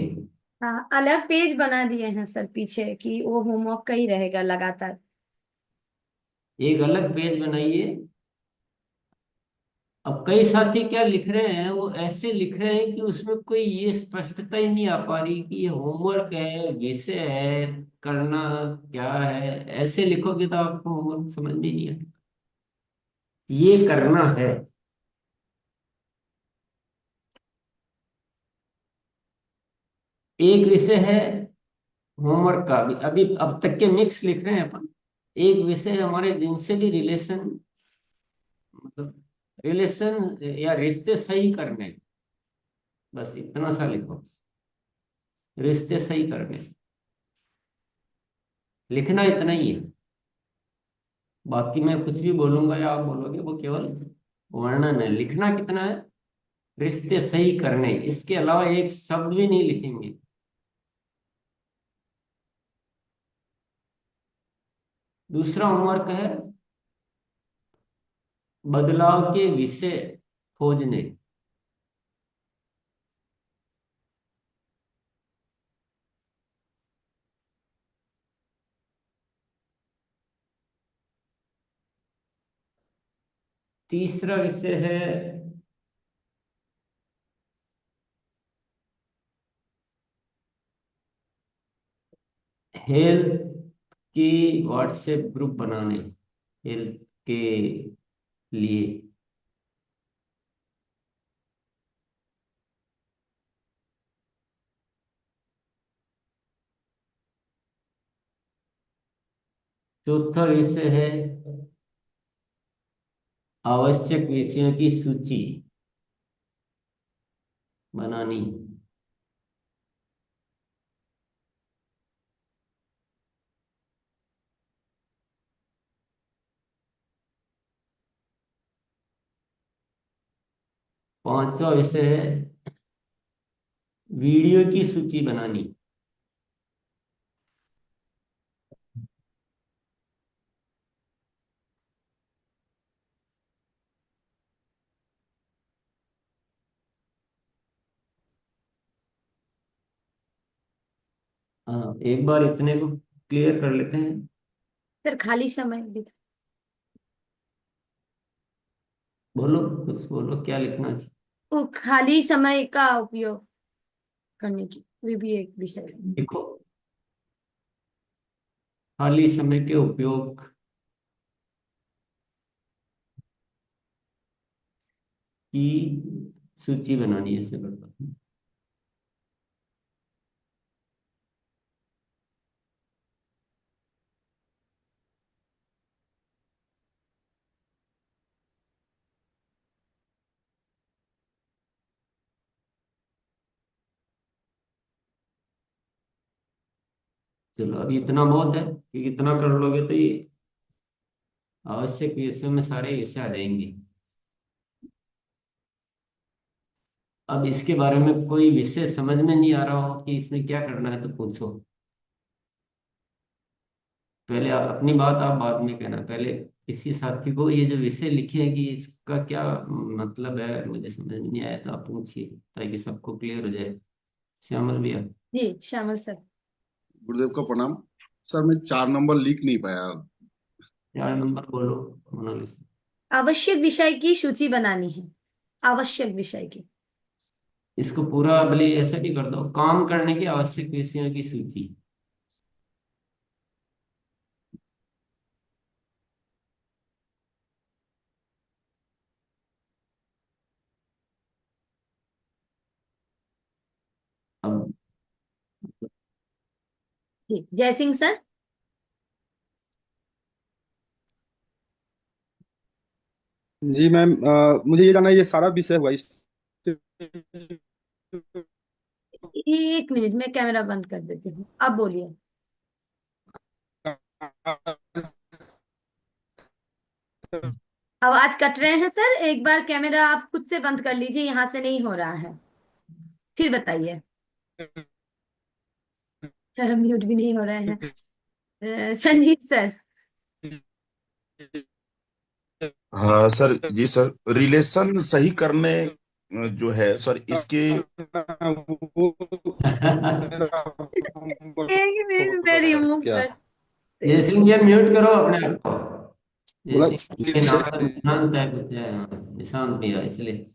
Speaker 1: हाँ अलग पेज बना दिए हैं सर पीछे कि वो होमवर्क का ही रहेगा लगातार।
Speaker 2: एक अलग पेज बनाइए। अब कई साथी क्या लिख रहे हैं, वो ऐसे लिख रहे हैं कि उसमें कोई ये स्पष्टता ही नहीं आ पा रही कि ये होमवर्क है, विषय है, करना क्या है। ऐसे लिखोगे तो आपको होमवर्क समझ में नहीं आएगा। ये करना है। एक विषय है होमवर्क का भी, अभी अब तक के मिक्स लिख रहे हैं अपन। एक विषय हमारे जिनसे भी रिलेशन, मतलब रिलेशन या रिश्ते सही करने, बस इतना सा लिखो। रिश्ते सही करने, लिखना इतना ही है। बाकी मैं कुछ भी बोलूंगा या आप बोलोगे वो केवल वर्णन है। लिखना कितना है? रिश्ते सही करने, इसके अलावा एक शब्द भी नहीं लिखेंगे। दूसरा होमवर्क है बदलाव के विषय खोजने। तीसरा विषय है हेल्थ की व्हाट्सएप ग्रुप बनाने, हेल्थ के लिए। चौथा विषय है आवश्यक विषयों की सूची बनानी। 5वां विषय है वीडियो की सूची बनानी। हाँ, एक बार इतने को क्लियर कर लेते हैं।
Speaker 1: सर खाली समय भी था।
Speaker 2: बोलो, कुछ बोलो, क्या लिखना चाहिए?
Speaker 1: वो खाली समय का उपयोग करने की, वे भी एक विषय है।
Speaker 2: लिखो, खाली समय के उपयोग की सूची बनानी है, ऐसे करता हूँ। चलो, अभी इतना बहुत है कि इतना कर लोगे तो ये आवश्यक विषयों में सारे विषय आ जाएंगे। अब इसके बारे में कोई विषय समझ में नहीं आ रहा हो कि इसमें क्या करना है तो पूछो। पहले आप अपनी बात आप बाद में कहना, पहले किसी साथी को ये जो विषय लिखे हैं कि इसका क्या मतलब है, मुझे समझ में नहीं आया, तो आप पूछिए ताकि सबको क्लियर हो जाए। श्यामल भैया।
Speaker 1: जी श्यामल सर।
Speaker 12: गुरुदेव का प्रणाम। सर मैं 4 नंबर लिख नहीं पाया।
Speaker 2: 4 नंबर बोलो मोनालिसा।
Speaker 1: आवश्यक विषय की सूची बनानी है, आवश्यक विषय की।
Speaker 2: इसको पूरा भले ऐसे भी कर दो, काम करने की आवश्यक विषयों की सूची। अब
Speaker 1: जी जय सिंह सर।
Speaker 13: जी मैम, मुझे ये जानना है, ये सारा विषय हुआ इस
Speaker 1: एक मिनट में कैमरा बंद कर देती हूँ, अब बोलिए। आवाज कट रहे हैं सर, एक बार कैमरा आप खुद से बंद कर लीजिए, यहाँ से नहीं हो रहा है, फिर बताइए। म्यूट भी नहीं हो रहे हैं। संजीव सर।
Speaker 10: हाँ सर, जी सर, रिलेशन सही करने जो है सर, इसके
Speaker 1: एक मिनट में रिमूव
Speaker 13: क्या
Speaker 1: कर।
Speaker 2: जयसिंह भैया म्यूट करो अपने आप को।
Speaker 13: बोला?
Speaker 2: जयसिंह के नाम पर निशांत है, कुछ है, हाँ, निशांत भैया इसलिए।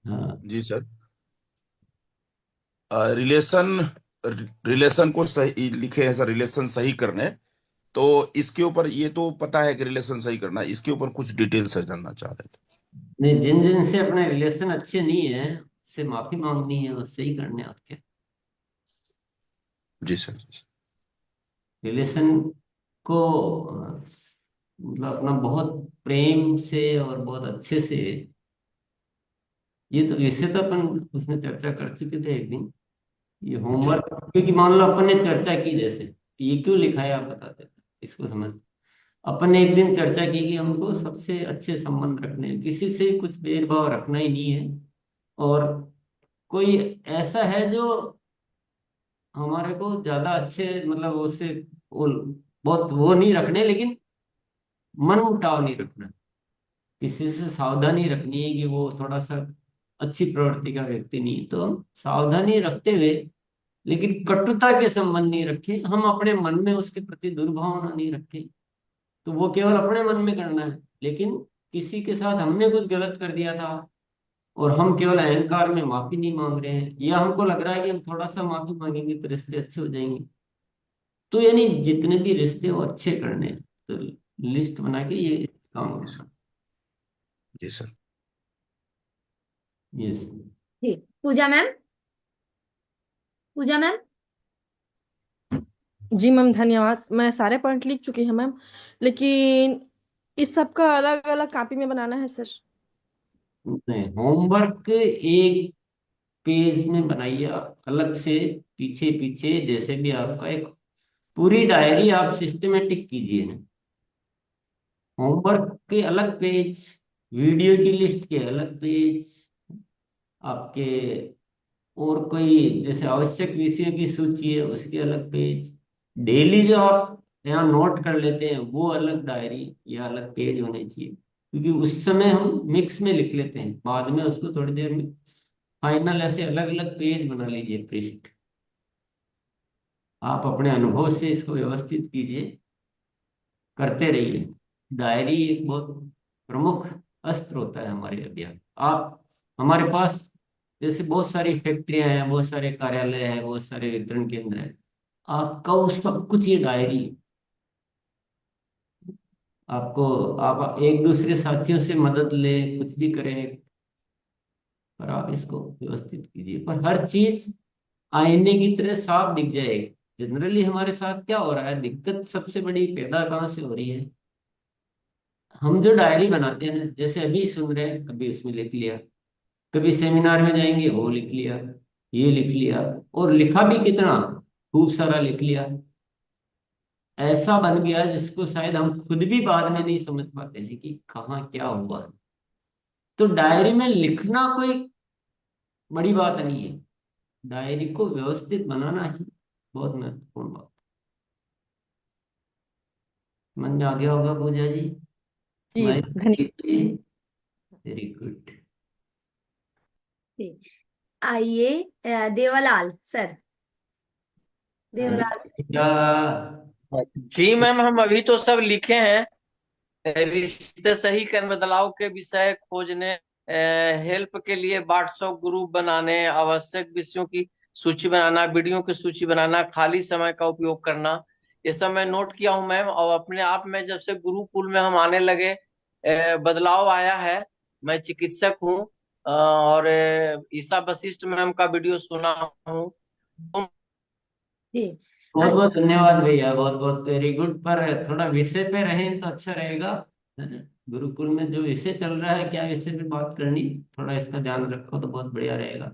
Speaker 2: हाँ।
Speaker 10: जी सर, रिलेशन रिलेशन को सही लिखे हैं सर, रिलेशन सही करने। तो इसके ऊपर ये तो पता है कि रिलेशन सही करना, इसके ऊपर कुछ डिटेल से जानना चाह रहे थे।
Speaker 2: नहीं, जिन जिन से अपने रिलेशन अच्छे नहीं है उससे माफी मांगनी है और सही करने हैं, और क्या।
Speaker 10: जी सर, जी सर।
Speaker 2: रिलेशन को मतलब अपना बहुत प्रेम से और बहुत अच्छे से, ये तो वैसे तो अपन उसमें चर्चा कर चुके थे एक दिन, ये
Speaker 10: जी
Speaker 2: होमवर्क, क्योंकि मान लो अपन ने चर्चा की, जैसे ये क्यों लिखा है आप बताते थे इसको समझ। अपन ने एक दिन चर्चा की कि हमको सबसे अच्छे संबंध रखने हैं, किसी से कुछ भेदभाव रखना ही नहीं है। और कोई ऐसा है जो हमारे को ज्यादा अच्छे, मतलब उससे वो बहुत वो नहीं रखने, लेकिन मन मुटाव नहीं रखना। किसी से सावधानी रखनी है कि वो थोड़ा सा अच्छी प्रवृत्ति का व्यक्ति नहीं है, तो हम सावधानी रखते हुए, लेकिन कटुता के संबंध नहीं रखे, हम अपने मन में उसके प्रति दुर्भावना नहीं रखे। तो वो केवल अपने मन में करना है, लेकिन किसी के साथ हमने कुछ गलत कर दिया था और हम केवल अहंकार में माफी नहीं मांग रहे हैं, या हमको लग रहा है कि हम थोड़ा सा माफी मांगेंगे तो रिश्ते अच्छे हो जाएंगे, तो यानी जितने भी रिश्ते वो अच्छे करने हैं, तो लिस्ट बना के ये काम करना।
Speaker 10: जी सर।
Speaker 2: यस।
Speaker 1: जी पूजा मैम। पूजा मैम।
Speaker 14: जी मैम धन्यवाद। मैं सारे पॉइंट लिख चुकी हूँ मैम, लेकिन इस सब का अलग अलग कॉपी में बनाना है सर।
Speaker 2: नहीं, होमवर्क एक पेज में बनाइए आप अलग से, पीछे पीछे जैसे भी आपका एक पूरी डायरी आप सिस्टमेटिक कीजिए। होमवर्क के अलग पेज, वीडियो की लिस्ट के अलग पेज, आपके और कोई जैसे आवश्यक विषयों की सूची है उसके अलग पेज, डेली जो आप यहाँ नोट कर लेते हैं वो अलग डायरी या अलग पेज होने चाहिए, क्योंकि उस समय हम मिक्स में लिख लेते हैं, बाद में उसको थोड़ी देर में फाइनल ऐसे अलग अलग पेज बना लीजिए, पृष्ठ। आप अपने अनुभव से इसको व्यवस्थित कीजिए, करते रहिए। डायरी एक बहुत प्रमुख अस्त्र होता है हमारे अभियान। आप हमारे पास जैसे बहुत सारी फैक्ट्रियां हैं, बहुत सारे कार्यालय हैं, बहुत सारे वितरण केंद्र हैं, आपका वो सब कुछ ये डायरी है। आपको आप एक दूसरे साथियों से मदद ले, कुछ भी करें, पर आप इसको व्यवस्थित कीजिए, पर हर चीज आईने की तरह साफ दिख जाएगी। जनरली हमारे साथ क्या हो रहा है, दिक्कत सबसे बड़ी पैदा कहाँ से हो रही है, हम जो डायरी बनाते हैं ना, जैसे अभी सुन रहे हैं अभी उसमें लिख लिया, कभी सेमिनार में जाएंगे वो लिख लिया, ये लिख लिया, और लिखा भी कितना खूब सारा लिख लिया, ऐसा बन गया जिसको शायद हम खुद भी बाद में नहीं समझ पाते हैं कि कहाँ क्या हुआ। तो डायरी में लिखना कोई बड़ी बात नहीं है, डायरी को व्यवस्थित बनाना ही बहुत महत्वपूर्ण बात। मन में आ गया होगा पूजा जी?
Speaker 14: जी धन्यवाद।
Speaker 2: Very good.
Speaker 1: जी, आइए देवलाल सर, देवलाल।
Speaker 2: क्या?
Speaker 15: जी मैम, हम अभी तो सब लिखे हैं। रिश्ते सही कर बदलाव के विषय खोजने, हेल्प के लिए व्हाट्सएप ग्रुप बनाने, आवश्यक विषयों की सूची बनाना, वीडियो की सूची बनाना, खाली समय का उपयोग करना, ये सब मैं नोट किया हूँ मैम। और अपने आप में जब से गुरुकुल में हम आने लगे, बदलाव आया है। मैं चिकित्सक हूँ, और ईसा वशिष्ठ मैम का वीडियो सुना हूँ।
Speaker 1: जी,
Speaker 2: बहुत बहुत धन्यवाद भैया, बहुत बहुत वेरी गुड। पर थोड़ा विषय पे रहें तो अच्छा रहेगा, है ना? गुरुकुल में जो विषय चल रहा है, क्या विषय पे बात करनी, थोड़ा इसका ध्यान रखो तो बहुत बढ़िया रहेगा।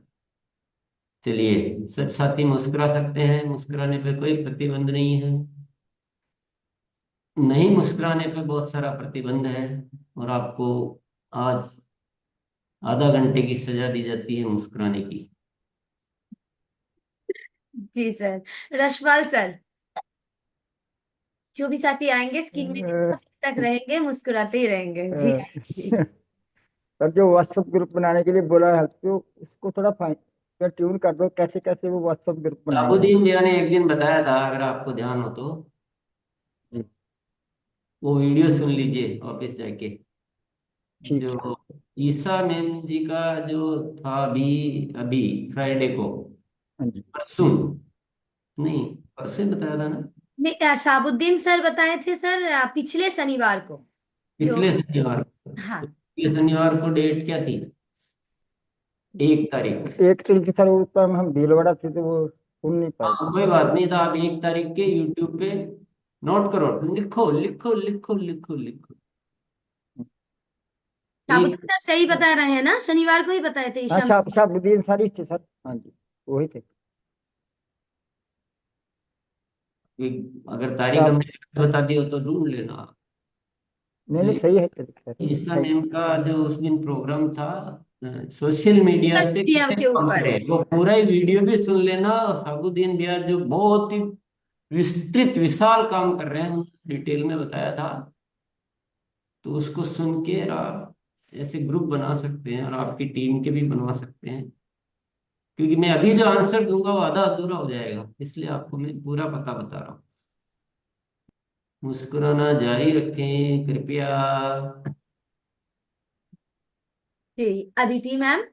Speaker 2: चलिए, सब साथी मुस्कुरा सकते हैं, मुस्कुराने पे कोई प्रतिबंध नहीं है, नहीं मुस्कुराने पे बहुत सारा प्रतिबंध है, और आपको आज आधा घंटे की सजा दी जाती है मुस्कुराने की।
Speaker 1: जी सर। रशपाल सर, जो भी साथी आएंगे स्क्रीन में जितना तक रहेंगे मुस्कुराते ही रहेंगे। जी जी।
Speaker 7: और जो व्हाट्सएप ग्रुप बनाने के लिए बोला है तो उसको थोड़ा फाइन ट्यून कर दो, कैसे कैसे वो व्हाट्सएप ग्रुप बनाया जाए।
Speaker 2: शाबुद्दीन भैया ने एक दिन बताया था, अगर आपको ध्यान हो तो
Speaker 7: जी
Speaker 2: वो वीडियो सुन लीजिए ऑफिस जाके।
Speaker 7: ठीक है।
Speaker 2: जो ईसा मैम जी का जो था अभी अभी फ्राइडे को,
Speaker 7: हाँ जी
Speaker 2: परसों, नहीं परसों ही बताया था ना?
Speaker 1: नहीं, शाबुद्दीन सर बताए थे सर, पिछले शनिवार को जो।
Speaker 2: पिछले शनिवार को,
Speaker 1: हाँ,
Speaker 2: पिछले शनिवार को डेट क्या थी? 1 तारीख।
Speaker 7: एक तो इनकी सर ऊपर हम भीलवाड़ा थे तो वो सुन नहीं पाए थे।
Speaker 2: हाँ कोई बात नहीं था, आप 1 तारीख के यूट्यूब पे नोट करो, लिखो लिखो लिखो लिखो लिखो। एक
Speaker 1: शाबुद्दीन सर सही बता रहे हैं ना, शनिवार को ही बताए थे
Speaker 7: हाँ
Speaker 1: ईशा।
Speaker 7: शाबुद्दीन सर ही थे सर, हाँ जी वही थे।
Speaker 2: अगर तारीख
Speaker 7: शाब
Speaker 2: हमने बता दी हो तो ढूंढ लेना।
Speaker 7: नहीं
Speaker 2: जो
Speaker 7: नहीं सही है सर,
Speaker 2: ईसा
Speaker 7: है।
Speaker 2: मैम का जो उस दिन प्रोग्राम था, सोशल मीडिया से
Speaker 1: मीडिया
Speaker 2: कैसे
Speaker 1: के
Speaker 2: काम
Speaker 1: ऊपर।
Speaker 2: करें, वो पूरा ही वीडियो भी सुन लेना। और साबुद्दीन भैया जो बहुत ही विस्तृत विशाल काम कर रहे हैं, उन्होंने डिटेल में बताया था, तो उसको सुन के आप ऐसे ग्रुप बना सकते हैं और आपकी टीम के भी बनवा सकते हैं। क्योंकि मैं अभी जो आंसर दूंगा वो आधा अधूरा हो जाएगा, इसलिए आपको मैं पूरा पता बता रहा हूँ। मुस्कुराना जारी रखें कृपया।
Speaker 1: जी, Aditi ma'am.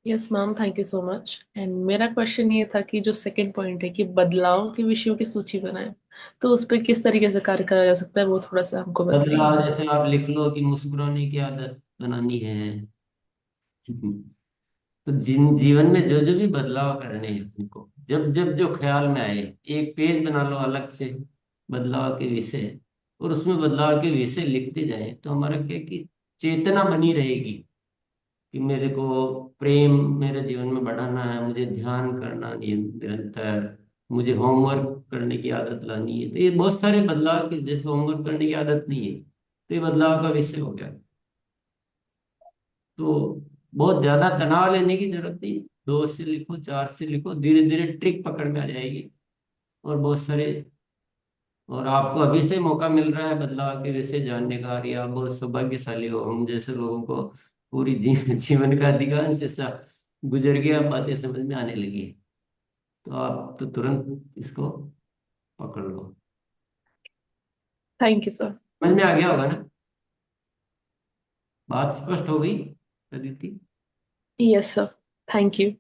Speaker 16: Yes ma'am, thank you so much. And मेरा क्वेश्चन ये था कि जो सेकंड पॉइंट है कि बदलाव के विषयों की सूची बनाएं, तो उस पर किस तरीके से कार्य करा जा सकता है, वो थोड़ा सा हमको बताइए।
Speaker 2: बदलाव जैसे आप लिख लो कि मुस्कुराने की आदत बनानी है। तो जीवन में जो जो भी बदलाव करने हैं उनको जब जब जो ख्याल में आए, एक पेज बना लो अलग से बदलाव के विषय, और उसमें बदलाव के विषय लिखते जाएं, तो हमारा क्या कि चेतना बनी रहेगी कि मेरे को प्रेम मेरे जीवन में बढ़ाना है, मुझे ध्यान करना निरंतर, मुझे होमवर्क करने की आदत लानी है। तो ये बहुत सारे बदलाव के, जैसे होमवर्क करने की आदत नहीं है तो ये बदलाव का विषय हो गया। तो बहुत ज्यादा तनाव लेने की जरूरत नहीं, 2 से लिखो, 4 से लिखो, धीरे धीरे ट्रिक पकड़ में आ जाएगी। और बहुत सारे, और आपको अभी से मौका मिल रहा है बदलाव के विषय जानने का, और ये आप बहुत सौभाग्यशाली हो। हम जैसे लोगों को पूरी जीवन का अधिकांश हिस्सा गुजर गया, बातें समझ में आने लगी है। तो आप तो तुरंत इसको पकड़ लो।
Speaker 16: Thank you sir.
Speaker 2: समझ में आ गया होगा ना? बात स्पष्ट हो गई Aditi?
Speaker 16: Yes sir, thank you.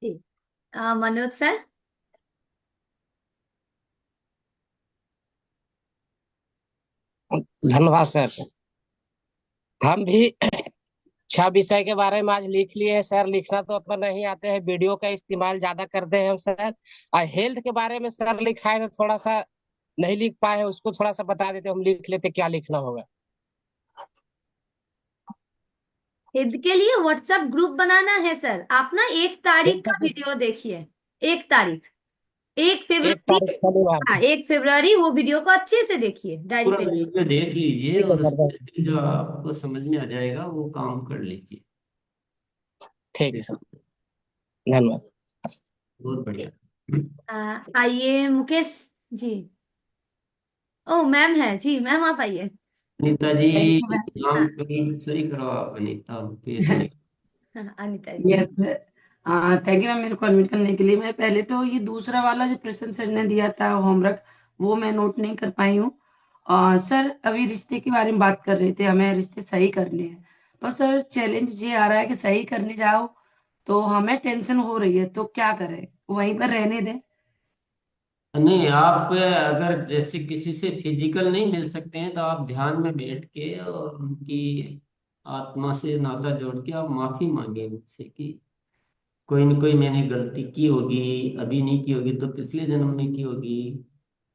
Speaker 1: ठीक। मनोज सर।
Speaker 17: धन्यवाद सर। हम भी 6 विषय के बारे में आज लिख लिए हैं सर। लिखना तो उतना नहीं आते हैं, वीडियो का इस्तेमाल ज्यादा करते हैं हम सर। और हेल्थ के बारे में सर लिखा है तो थोड़ा सा नहीं लिख पाए, उसको थोड़ा सा बता देते, हम लिख लेते क्या लिखना होगा।
Speaker 1: ईद के लिए व्हाट्सएप ग्रुप बनाना है सर। आप ना 1 तारीख का वीडियो देखिए। 1 तारीख, 1 फरवरी।
Speaker 17: 1 तारीख शनिवार
Speaker 1: हाँ,
Speaker 17: को।
Speaker 1: 1 फरवरी वो वीडियो को अच्छे से देखिए डायरी
Speaker 2: पूरा
Speaker 1: पे।
Speaker 2: वीडियो देख लीजिए
Speaker 17: ठीक है
Speaker 2: और
Speaker 17: सर।
Speaker 2: उसमें जो आपको समझ में आ जाएगा वो काम कर लीजिए।
Speaker 17: ठीक है सर, धन्यवाद।
Speaker 2: बहुत बढ़िया।
Speaker 1: आइए मुकेश जी। ओ मैम है जी, मैम आप आइए।
Speaker 2: अनीता जी,
Speaker 18: थैंक यू मैम।
Speaker 2: नाम
Speaker 1: हाँ
Speaker 2: कहीं सही करो आप, अनीता मुकेश नहीं।
Speaker 1: हाँ, अनीता जी।
Speaker 18: यस, थैंक यू मैम मेरे को अडमिट करने के लिए। मैं पहले तो ये दूसरा वाला जो प्रश्न सर ने दिया था होमवर्क, वो मैं नोट नहीं कर पाई हूँ। सर अभी रिश्ते के बारे में बात कर रहे थे, हमें रिश्ते सही करने हैं। पर सर चैलेंज ये आ रहा है कि सही करने जाओ तो हमें टेंशन हो रही है, तो क्या करें? वहीं पर रहने दें?
Speaker 2: नहीं, आप अगर जैसे किसी से फिजिकल नहीं मिल सकते हैं तो आप ध्यान में बैठ के और उनकी आत्मा से नाता जोड़ के आप माफी मांगे उनसे कि कोई न कोई मैंने गलती की होगी, अभी नहीं की होगी तो पिछले जन्म में की होगी,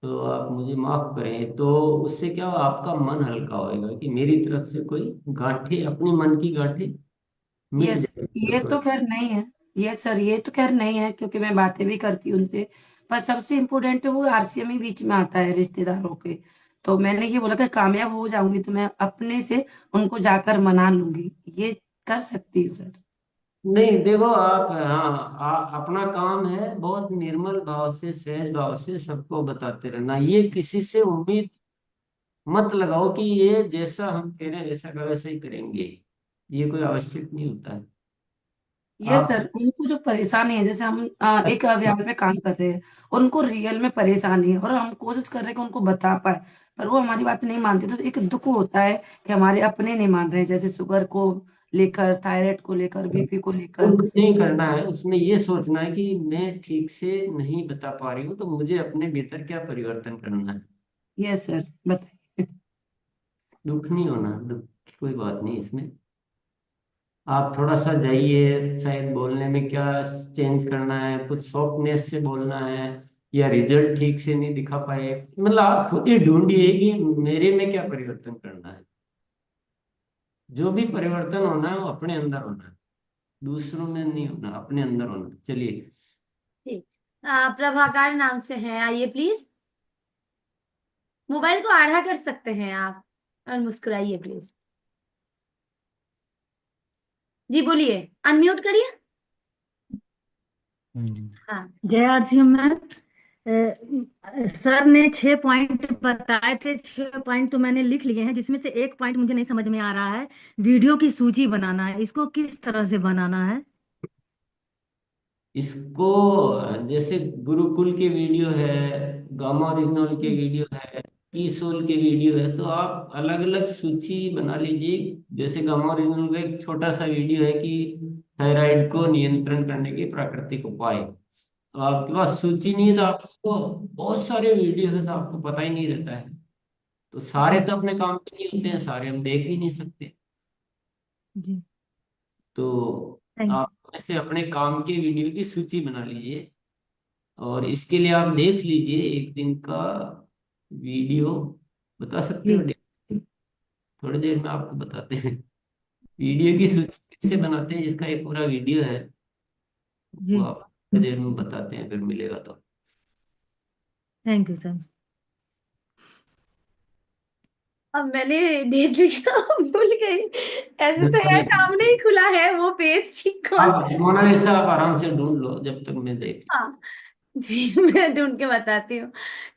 Speaker 2: तो आप मुझे माफ करें। तो उससे क्या होगा, आपका मन हल्का होएगा कि मेरी तरफ से कोई गांठें, अपनी मन की गांठें मिट
Speaker 18: यस,
Speaker 2: जाएगी
Speaker 18: ये तो
Speaker 2: थोड़ी।
Speaker 18: खैर नहीं है। यस सर, ये तो खैर नहीं है क्योंकि मैं बातें भी करती हूँ उनसे। पर सबसे इम्पोर्टेंट वो आरसीएम ही बीच में आता है रिश्तेदारों के। तो मैंने ये बोला कि कामयाब हो जाऊंगी तो मैं अपने से उनको जाकर मना लूंगी। ये कर सकती हूँ सर।
Speaker 2: नहीं देखो आप, हाँ अपना काम है बहुत निर्मल भाव से, सहज भाव से सबको बताते रहना। ये किसी से उम्मीद मत लगाओ कि ये जैसा हम कह रहे हैं वैसा का वैसा ही करेंगे। ये कोई आवश्यक नहीं होता है।
Speaker 18: ये
Speaker 2: आप
Speaker 18: सर उनको जो परेशानी है, जैसे हम एक अभियान पे काम कर रहे हैं, उनको रियल में परेशानी है और हम कोशिश कर रहे हैं कि उनको बता पाए, पर वो हमारी बात नहीं मानते। तो एक दुख होता है कि हमारे अपने नहीं मान रहे हैं, जैसे शुगर को लेकर, थायराइड को लेकर, बीपी को लेकर।
Speaker 2: कुछ नहीं करना है, उसमें ये सोचना है कि मैं ठीक से नहीं बता पा रही हूँ तो मुझे अपने भीतर क्या परिवर्तन करना है।
Speaker 18: यस सर, बताइए।
Speaker 2: दुख नहीं होना, दुख की कोई बात नहीं इसमें। आप थोड़ा सा जाइए, शायद बोलने में क्या चेंज करना है, कुछ सॉफ्टनेस से बोलना है या रिजल्ट ठीक से नहीं दिखा पाए, मतलब आप खुद ही ढूंढिए कि मेरे में क्या परिवर्तन करना है। जो भी परिवर्तन होना है वो अपने अंदर होना है, दूसरों में नहीं होना, अपने अंदर होना। चलिए।
Speaker 1: जी। प्रभाकर नाम से हैं, आइए प्लीज। मोबाइल को आड़ा कर सकते हैं आप और मुस्कुराइए प्लीज। जी बोलिए, अनम्यूट करिए। हाँ
Speaker 19: जय आरसीएम मैम। सर ने 6 पॉइंट बताए थे, 6 पॉइंट तो मैंने लिख लिए हैं, जिसमें से एक पॉइंट मुझे नहीं समझ में आ रहा है। वीडियो की सूची बनाना है, इसको किस तरह से बनाना है?
Speaker 2: इसको जैसे गुरुकुल के वीडियो है, गामा ओरिजिनल के वीडियो है, की सोल के वीडियो है, तो आप अलग अलग सूची बना लीजिए। जैसे गामा ओरिजिनल का एक छोटा सा वीडियो है कि थायराइड को नियंत्रण करने के प्राकृतिक उपाय। अब आपके पास सूची नहीं है तो आपको बहुत सारे वीडियो है तो आपको पता ही नहीं रहता है। तो सारे तो अपने काम पे नहीं होते हैं, सारे हम देख भी नहीं सकते।
Speaker 19: जी,
Speaker 2: तो
Speaker 19: थैंक
Speaker 2: आप ऐसे अपने काम के वीडियो की सूची बना लीजिए और इसके लिए आप देख लीजिए एक दिन का वीडियो। बता सकते हो
Speaker 19: जी।
Speaker 2: थोड़ी देर में आपको बताते हैं वीडियो की सूची कैसे बनाते हैं, जिसका एक पूरा वीडियो है वो
Speaker 19: जी,
Speaker 2: आप थोड़ी देर में बताते हैं अगर मिलेगा तो।
Speaker 19: Thank you sir.
Speaker 1: अब मैंने डेट लिखना भूल गई। ऐसे तो है, सामने ही खुला है वो पेज की कौन।
Speaker 2: आप मोनालिसा आप आराम से ढूंढ लो जब तक मैं देख।
Speaker 1: हाँ जी, मैं ढूंढ के बताती हूँ।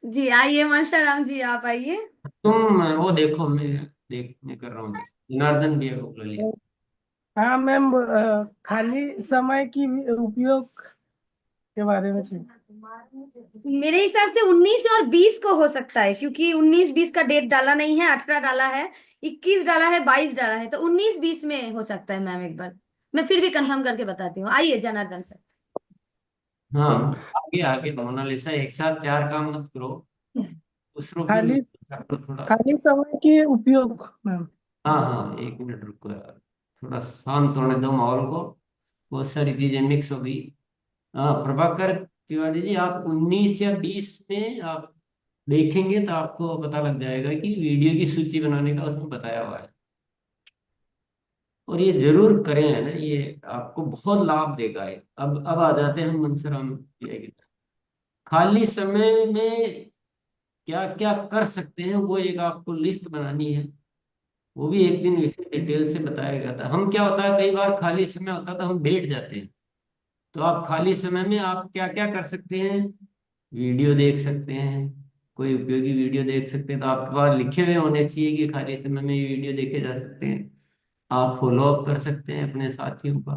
Speaker 1: जी आइए माशाराम जी, आप आइए।
Speaker 2: तुम वो देखो, मैं कर रहा हूँ। जनार्दन भैया को बुला लिया।
Speaker 4: हाँ मैम, खाली समय की उपयोग के बारे में चाहिए।
Speaker 1: मेरे हिसाब से 19 और 20 को हो सकता है, क्योंकि 19-20 का डेट डाला नहीं है, 18 डाला है, 21 डाला है, 22 डाला है, तो 19-20 में हो सकता है मैम। एक बार मैं फिर भी कंफर्म करके बताती हूँ। आइए जनार्दन सर।
Speaker 2: हाँ, आगे आगे मोनालिसा, एक साथ चार काम मत करो, दूसरों की
Speaker 4: खाली
Speaker 2: मदद करो थोड़ा।
Speaker 4: खाली समय के उपयोग मैम।
Speaker 2: हाँ हाँ, एक मिनट रुको यार, थोड़ा शांत होने दो माहौल को, बहुत सारी चीजें मिक्स हो गई। हाँ प्रभाकर तिवारी जी, आप 19 या 20 में आप देखेंगे तो आपको पता लग जाएगा कि वीडियो की सूची बनाने का उसमें बताया हुआ है। और ये जरूर करें, है ना, ये आपको बहुत लाभ देगा। ये अब आ जाते हैं हम मनसराम प्रिया की तरफ। खाली समय में क्या क्या कर सकते हैं, वो एक आपको लिस्ट बनानी है। वो भी एक दिन इसे डिटेल से बताया गया था। हम क्या होता है, कई बार खाली समय होता है तो हम बैठ जाते हैं। तो आप खाली समय में आप क्या क्या कर सकते हैं, वीडियो देख सकते हैं, कोई उपयोगी वीडियो देख सकते हैं, तो आपके पास लिखे हुए होने चाहिए कि खाली समय में ये वीडियो देखे जा सकते हैं। आप फॉलो अप कर सकते हैं अपने साथियों का,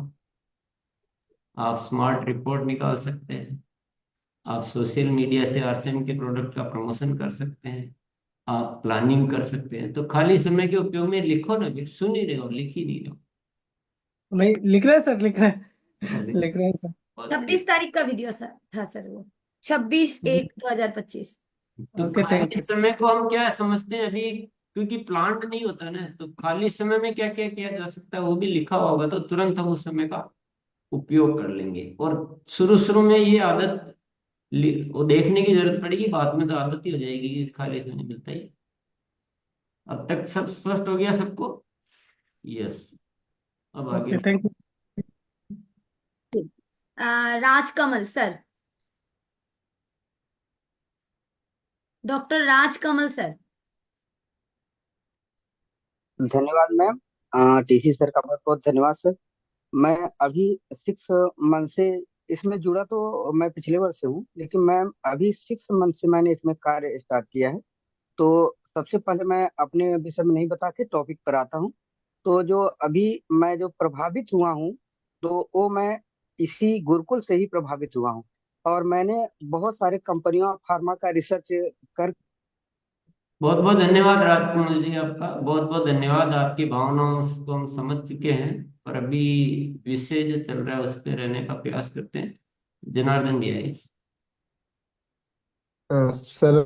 Speaker 2: आप स्मार्ट रिपोर्ट निकाल सकते हैं, आप सोशल मीडिया से आरसीएम के प्रोडक्ट का प्रमोशन कर सकते हैं, आप प्लानिंग कर सकते हैं। तो खाली समय के उपयोग में लिखो ना, फिर सुन ही रहे हो, लिख ही नहीं रहे हो।
Speaker 4: नहीं लिख रहे हैं सर, लिख रहे हैं,
Speaker 2: अच्छा,
Speaker 4: लिख रहे हैं सर।
Speaker 2: बहुत
Speaker 1: 26 तारीख का वीडियो सर था सर, वो 26/1/2025।
Speaker 2: तो
Speaker 4: ओके थैंक
Speaker 2: खाली
Speaker 4: यू।
Speaker 2: समय को हम क्या समझते हैं अभी, क्योंकि प्लान्ड नहीं होता ना, तो खाली समय में क्या क्या किया जा सकता है वो भी लिखा होगा, तो तुरंत हम उस समय का उपयोग कर लेंगे। और शुरू शुरू में ये आदत वो देखने की जरूरत पड़ेगी, बाद में तो आदत ही हो जाएगी कि खाली समय मिलता ही। अब तक सब स्पष्ट हो गया सबको? यस, अब आगे।
Speaker 4: Okay thank you.
Speaker 1: Rajkamal sir, doctor Rajkamal sir.
Speaker 7: धन्यवाद मैम। टीसी सर का बहुत बहुत धन्यवाद सर। मैं अभी 6 मंथ से इसमें जुड़ा, तो मैं पिछले वर्ष से हूँ, लेकिन मैम अभी 6 मंथ से मैंने इसमें कार्य स्टार्ट किया है। तो सबसे पहले मैं अपने विषय में नहीं बता के टॉपिक पर आता हूँ। तो जो अभी मैं जो प्रभावित हुआ हूँ, तो वो मैं इसी गुरुकुल से ही प्रभावित हुआ हूँ। और मैंने बहुत सारे कंपनियों फार्मा का रिसर्च कर।
Speaker 2: बहुत बहुत धन्यवाद राजकमल जी, आपका बहुत बहुत धन्यवाद। आपकी भावनाओं को हम समझ चुके हैं, और अभी विषय जो चल रहा है उस पर रहने का प्रयास करते हैं। जनार्दन भी आए।
Speaker 20: सर,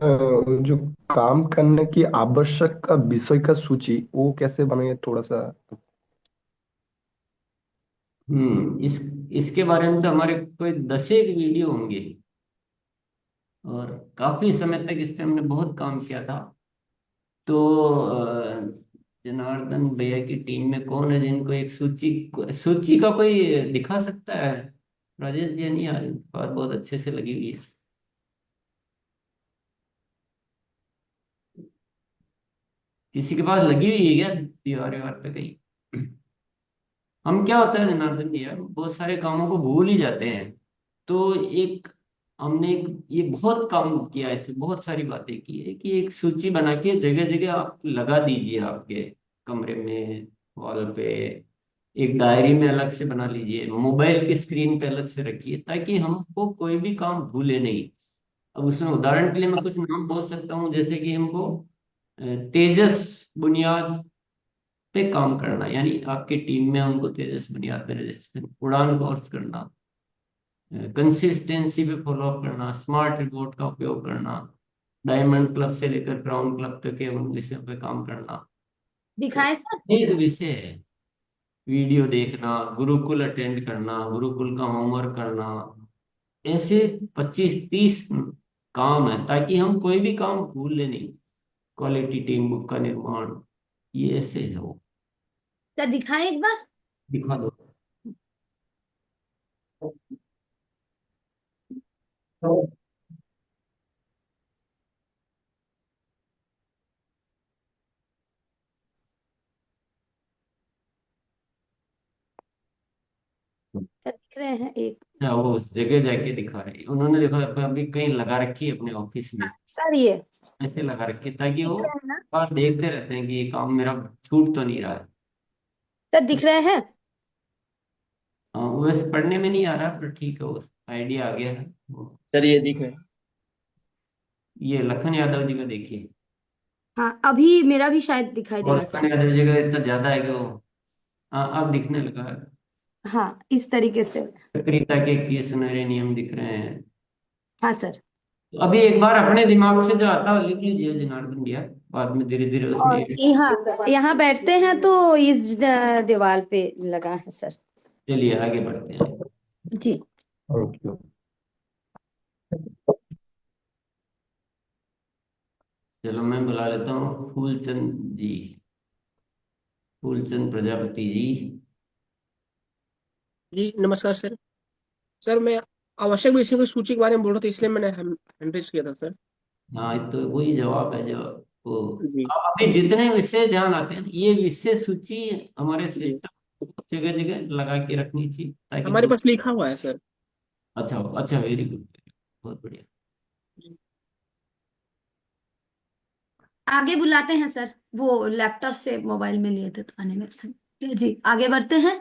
Speaker 20: जो काम करने की आवश्यक विषय का सूची वो कैसे बने, थोड़ा सा।
Speaker 2: इसके बारे में तो हमारे कोई 10 एक वीडियो होंगे, और काफी समय तक इस पे हमने बहुत काम किया था। तो जनार्दन भैया की टीम में कौन है जिनको एक सूची सूची का कोई दिखा सकता है? राजेश भैया नहीं आ रहे, बात बहुत अच्छे से लगी हुई है। किसी के पास लगी हुई है क्या दीवार दीवार पे कहीं? हम क्या होता है जनार्दन भैया, बहुत सारे कामों को भूल ही जाते हैं। तो एक हमने ये बहुत काम किया है, इसमें बहुत सारी बातें की है कि एक सूची बना के जगह जगह आप लगा दीजिए, आपके कमरे में वॉल पे, एक डायरी में अलग से बना लीजिए, मोबाइल की स्क्रीन पे अलग से रखिए, ताकि हमको कोई भी काम भूले नहीं। अब उसमें उदाहरण के लिए मैं कुछ नाम बोल सकता हूँ, जैसे कि हमको तेजस बुनियाद पे काम करना, यानी आपकी टीम में उनको तेजस बुनियाद पे रजिस्ट्रेशन, उड़ान कोर्स करना, कंसिस्टेंसी पे फॉलो अप करना, स्मार्ट रिपोर्ट का उपयोग करना, डायमंड क्लब से लेकर क्राउन क्लब तक के उन विषयों पे काम करना।
Speaker 1: दिखाए सर?
Speaker 2: एक विषय है, वीडियो देखना, गुरुकुल अटेंड करना, गुरुकुल का होमवर्क करना, ऐसे 25-30 काम है, ताकि हम कोई भी काम भूले नहीं। क्वालिटी टीम बुक का निर्माण, ये ऐसे है वो।
Speaker 1: सर दिखाए एक बार?
Speaker 2: दिखा दो।
Speaker 1: सर दिख रहे हैं एक?
Speaker 2: हाँ, वो उस जगह जाके दिखा रही है उन्होंने, देखो अभी कहीं लगा रखी है अपने ऑफिस में,
Speaker 1: सर ये
Speaker 2: ऐसे लगा रखी है, ताकि
Speaker 1: दिख
Speaker 2: वो
Speaker 1: रहे हैं ना?
Speaker 2: बार देखते रहते हैं कि ये काम मेरा छूट तो नहीं रहा है।
Speaker 1: सर दिख रहे हैं?
Speaker 2: हाँ, वैसे पढ़ने में नहीं आ रहा, पर ठीक है वो। आइडिया आ गया है।
Speaker 21: सर ये दिखे।
Speaker 2: ये लखन यादव जी का देखिए।
Speaker 1: हाँ, अभी मेरा भी शायद दिखाई
Speaker 2: और
Speaker 1: देगा
Speaker 2: लखन
Speaker 1: सर।
Speaker 2: यादव जी का इतना ज्यादा है कि वो, हाँ अब दिखने लगा है।
Speaker 1: हाँ, इस तरीके से।
Speaker 2: सक्रियता के 21 सुनहरे नियम दिख रहे हैं।
Speaker 1: हाँ सर।
Speaker 2: तो अभी एक बार अपने दिमाग से जो आता है लिख लीजिए जनार्दन भैया, बाद में धीरे धीरे उसमें
Speaker 1: और यहाँ यहाँ बैठते हैं तो इस दीवार पे लगा है सर।
Speaker 2: चलिए आगे बढ़ते हैं।
Speaker 1: जी।
Speaker 20: ओके।
Speaker 2: चलो मैं बुला लेता हूँ फूलचंद जी, फूलचंद प्रजापति जी।
Speaker 22: जी नमस्कार सर। सर मैं आवश्यक विषयों की सूची के बारे में बोल रहा था, इसलिए मैंने हैंड रेज किया था सर।
Speaker 2: हाँ ये तो वही जवाब है जो वो,
Speaker 22: जी
Speaker 2: अभी जितने विषय ध्यान आते हैं ये विषय सूची हमारे
Speaker 22: जी
Speaker 2: सिस्टम को जगह जगह लगा के रखनी चाहिए ताकि
Speaker 22: हमारे पास लिखा हुआ है सर।
Speaker 2: अच्छा अच्छा, वेरी गुड, बहुत बढ़िया।
Speaker 1: आगे बुलाते हैं सर, वो लैपटॉप से मोबाइल में लिए थे तो आने में सर। जी आगे बढ़ते हैं।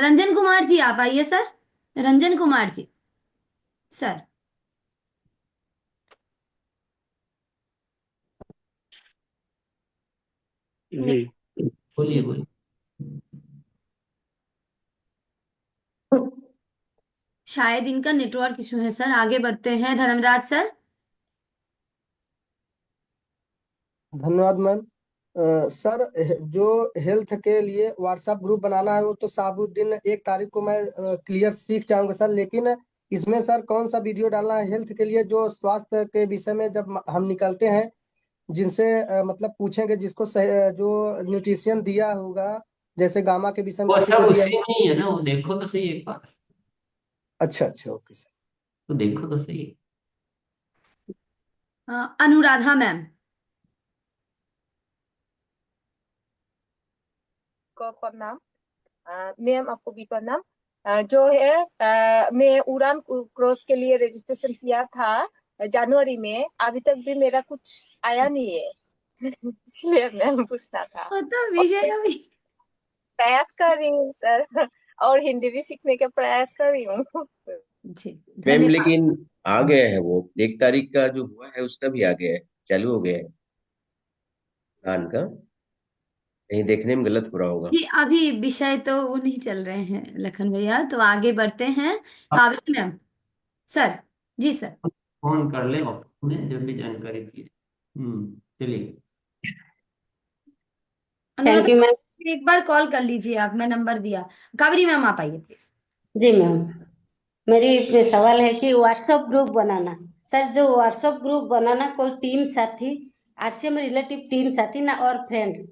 Speaker 1: रंजन कुमार जी आप आइए सर। रंजन कुमार जी सर।
Speaker 22: जी
Speaker 2: बोलिए बोलिए।
Speaker 1: शायद इनका नेटवर्क इशू है सर। आगे बढ़ते हैं धर्मराज सर।
Speaker 3: धन्यवाद मैम। सर जो हेल्थ के लिए व्हाट्सएप ग्रुप बनाना है वो तो साबुद्दीन 1 तारीख को मैं क्लियर सीख जाऊंगा सर, लेकिन इसमें सर कौन सा वीडियो डालना है हेल्थ के लिए, जो स्वास्थ्य के विषय में जब हम निकलते हैं जिनसे मतलब पूछेंगे जिसको जो न्यूट्रिशन दिया होगा, जैसे गामा के विषय में
Speaker 2: वो
Speaker 3: किसी को
Speaker 2: सब
Speaker 3: दिया
Speaker 2: उसी में ही है ना, वो देखो तो सही एक बार,
Speaker 3: अच्छा अच्छा ओके सर।
Speaker 2: तो देखो तो सही।
Speaker 1: अनुराधा मैम।
Speaker 23: को प्रणाम। मैम आपको भी प्रणाम। जो है मैं उड़ान क्रॉस के लिए रजिस्ट्रेशन किया था जनवरी में, अभी तक भी मेरा कुछ आया नहीं है। इसलिए मैम पूछना था।
Speaker 1: तो विजय अभी
Speaker 23: प्रयास कर रही हूँ सर, और हिंदी भी सीखने का प्रयास कर रही हूँ।
Speaker 1: जी
Speaker 21: मैम
Speaker 1: धन्यवाद।
Speaker 21: लेकिन आ गया है वो 1 तारीख का जो हुआ है उसका भी आ गया है, चालू हो गया है उड़ान का। कहीं देखने में गलत हो रहा होगा।
Speaker 1: जी अभी विषय तो वो नहीं चल रहे हैं लखन भैया, तो आगे बढ़ते हैं। Kaveri ma'am sir. जी सर।
Speaker 2: फोन कर ले उन्हें जब भी जानकारी चाहिए। चलिए।
Speaker 1: Anuradha
Speaker 24: thank you ma'am.
Speaker 1: एक बार कॉल कर लीजिए आप, मैं नंबर दिया। कावेरी मैम आप आइए प्लीज।
Speaker 24: जी मैम, मेरी सवाल है कि व्हाट्सएप ग्रुप बनाना, सर जो व्हाट्सएप ग्रुप बनाना कोई टीम साथी, आरसीएम रिलेटिव टीम साथी ना और फ्रेंड।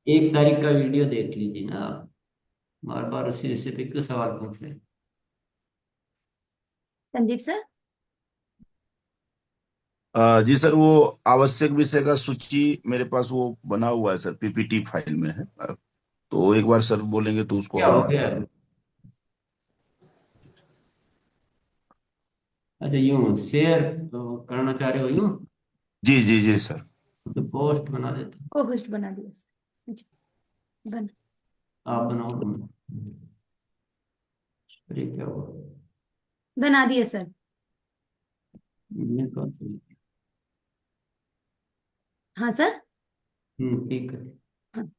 Speaker 2: 1 तारीख का वीडियो देख लीजिए ना आप, बार बार उसी विषय पे क्यों सवाल पूछ रहे हैं।
Speaker 1: संदीप सर।
Speaker 10: जी सर, वो आवश्यक विषय का सूची मेरे पास वो बना हुआ है सर, पीपीटी फाइल में है। तो एक बार सर बोलेंगे तो उसको
Speaker 2: क्या हो
Speaker 10: हम।
Speaker 2: गया? अच्छा यूं शेयर तो करना चाह रहे हो यूं,
Speaker 10: जी जी जी सर।
Speaker 2: तो पोस्ट बना देते हैं।
Speaker 1: को होस्ट बना दिया सर। जी बना।
Speaker 2: आप बनाओ तुम। अरे क्या हुआ?
Speaker 1: बना दिए सर।
Speaker 2: मैं कौन सी?
Speaker 1: हाँ सर।
Speaker 2: ठीक है।
Speaker 1: हाँ।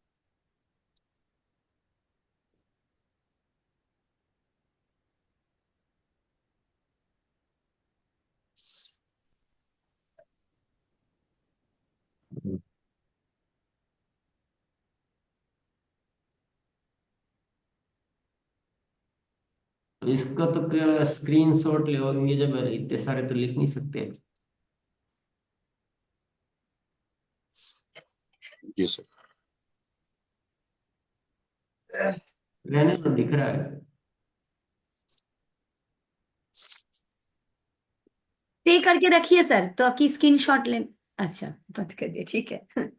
Speaker 2: तो इसका तो क्या स्क्रीनशॉट ले होंगे, जब इतने सारे तो लिख नहीं सकते।
Speaker 10: जी सर।
Speaker 2: रहने तो दिख रहा है।
Speaker 1: पे करके रखिए सर, तो आपकी स्क्रीनशॉट ले। अच्छा बंद कर दिए, ठीक है।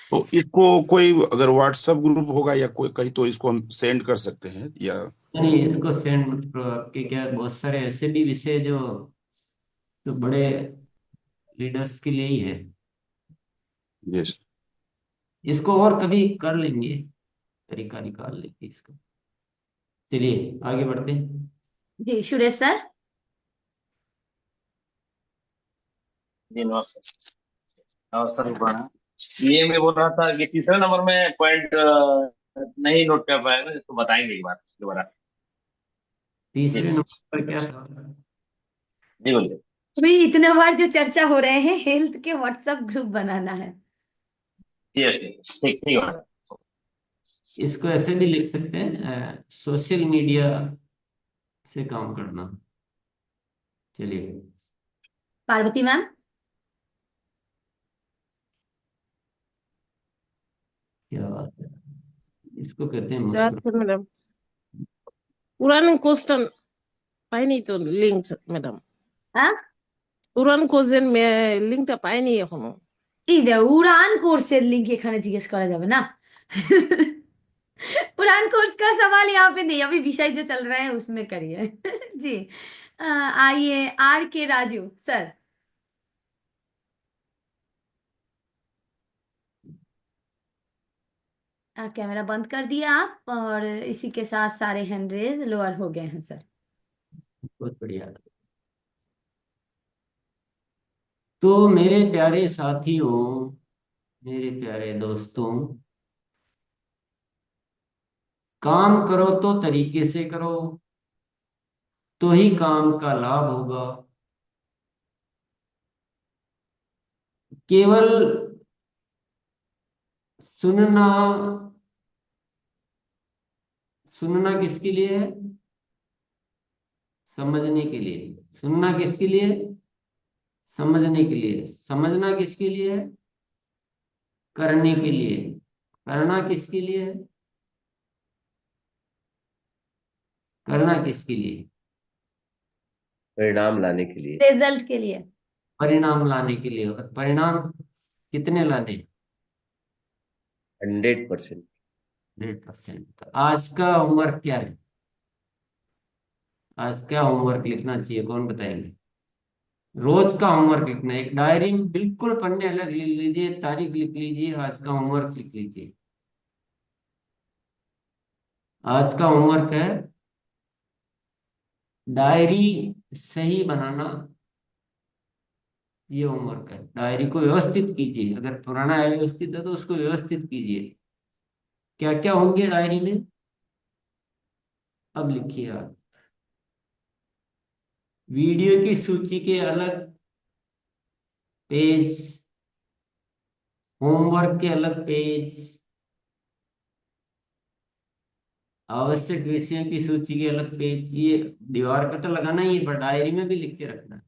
Speaker 10: तो इसको कोई अगर व्हाट्सएप ग्रुप होगा या कोई कहीं तो इसको हम सेंड कर सकते हैं या?
Speaker 2: नहीं इसको सेंड मत करो, आपके क्या बहुत सारे ऐसे भी विषय जो जो बड़े लीडर्स के लिए ही है।
Speaker 10: जी सर।
Speaker 2: इसको और कभी कर लेंगे, तरीका निकाल लेंगे इसका। चलिए आगे बढ़ते हैं।
Speaker 1: जी सुरेश सर।
Speaker 5: जी नमस्कार। सर प्रणाम। ये मैं बोल रहा था कि तीसरे नंबर में पॉइंट नहीं नोट कर पाया था, इसको बताएंगे एक बार दोबारा। जी
Speaker 2: तीसरे नंबर पर क्या था?
Speaker 5: जी बोलिए।
Speaker 1: अभी इतने बार जो चर्चा हो रहे हैं, हेल्थ के व्हाट्सएप ग्रुप बनाना है।
Speaker 5: यस ठीक ठीक ठीक है।
Speaker 2: इसको ऐसे भी लिख सकते हैं, सोशल मीडिया से काम करना। चलिए।
Speaker 1: पार्वती मैम।
Speaker 2: क्या बात है, इसको कहते हैं
Speaker 8: Gracias,
Speaker 2: मुस्कुरा।
Speaker 8: madam. Uran question paini to link, madam.
Speaker 1: हाँ
Speaker 8: Uran question में link টা পাইনি এখনো।
Speaker 1: এই যে উড়ান কোর্সের লিংক এখানে জিজ্ঞেস করা যাবে না। उड़ान कोर्स का सवाल यहाँ पे नहीं, अभी विषय जो चल रहा है उसमें करिए। जी आइए आर के राजू सर। कैमरा बंद कर दिया आप, और इसी के साथ सारे हैंड रेज लोअर हो गए हैं सर।
Speaker 2: बहुत बढ़िया। तो मेरे प्यारे साथियों, मेरे प्यारे दोस्तों, काम करो तो तरीके से करो, तो ही काम का लाभ होगा। केवल सुनना, सुनना किसके लिए है? समझने के लिए। सुनना किसके लिए? समझने के लिए। समझना किसके लिए है? करने के लिए। करना किसके लिए है? करना किसके लिए?
Speaker 21: परिणाम लाने के लिए।
Speaker 1: रिजल्ट के लिए।
Speaker 2: परिणाम लाने के लिए। और परिणाम कितने लाने?
Speaker 21: 100%।
Speaker 2: 100%। तो आज का होमवर्क क्या है? आज क्या होमवर्क लिखना चाहिए, कौन बताएंगे? रोज का होमवर्क लिखना है। एक डायरी में बिल्कुल पन्ने अलग लिख लीजिए, तारीख लिख लीजिए, आज का होमवर्क लिख लीजिए। आज का होमवर्क है डायरी सही बनाना। ये होमवर्क है। डायरी को व्यवस्थित कीजिए। अगर पुराना अव्यवस्थित है तो उसको व्यवस्थित कीजिए। क्या क्या होंगे डायरी में, अब लिखिए आप। वीडियो की सूची के अलग पेज, होमवर्क के अलग पेज, आवश्यक विषयों की सूची के अलग पेज। ये दीवार पर तो लगाना ही है, पर डायरी में भी लिख के रखना है।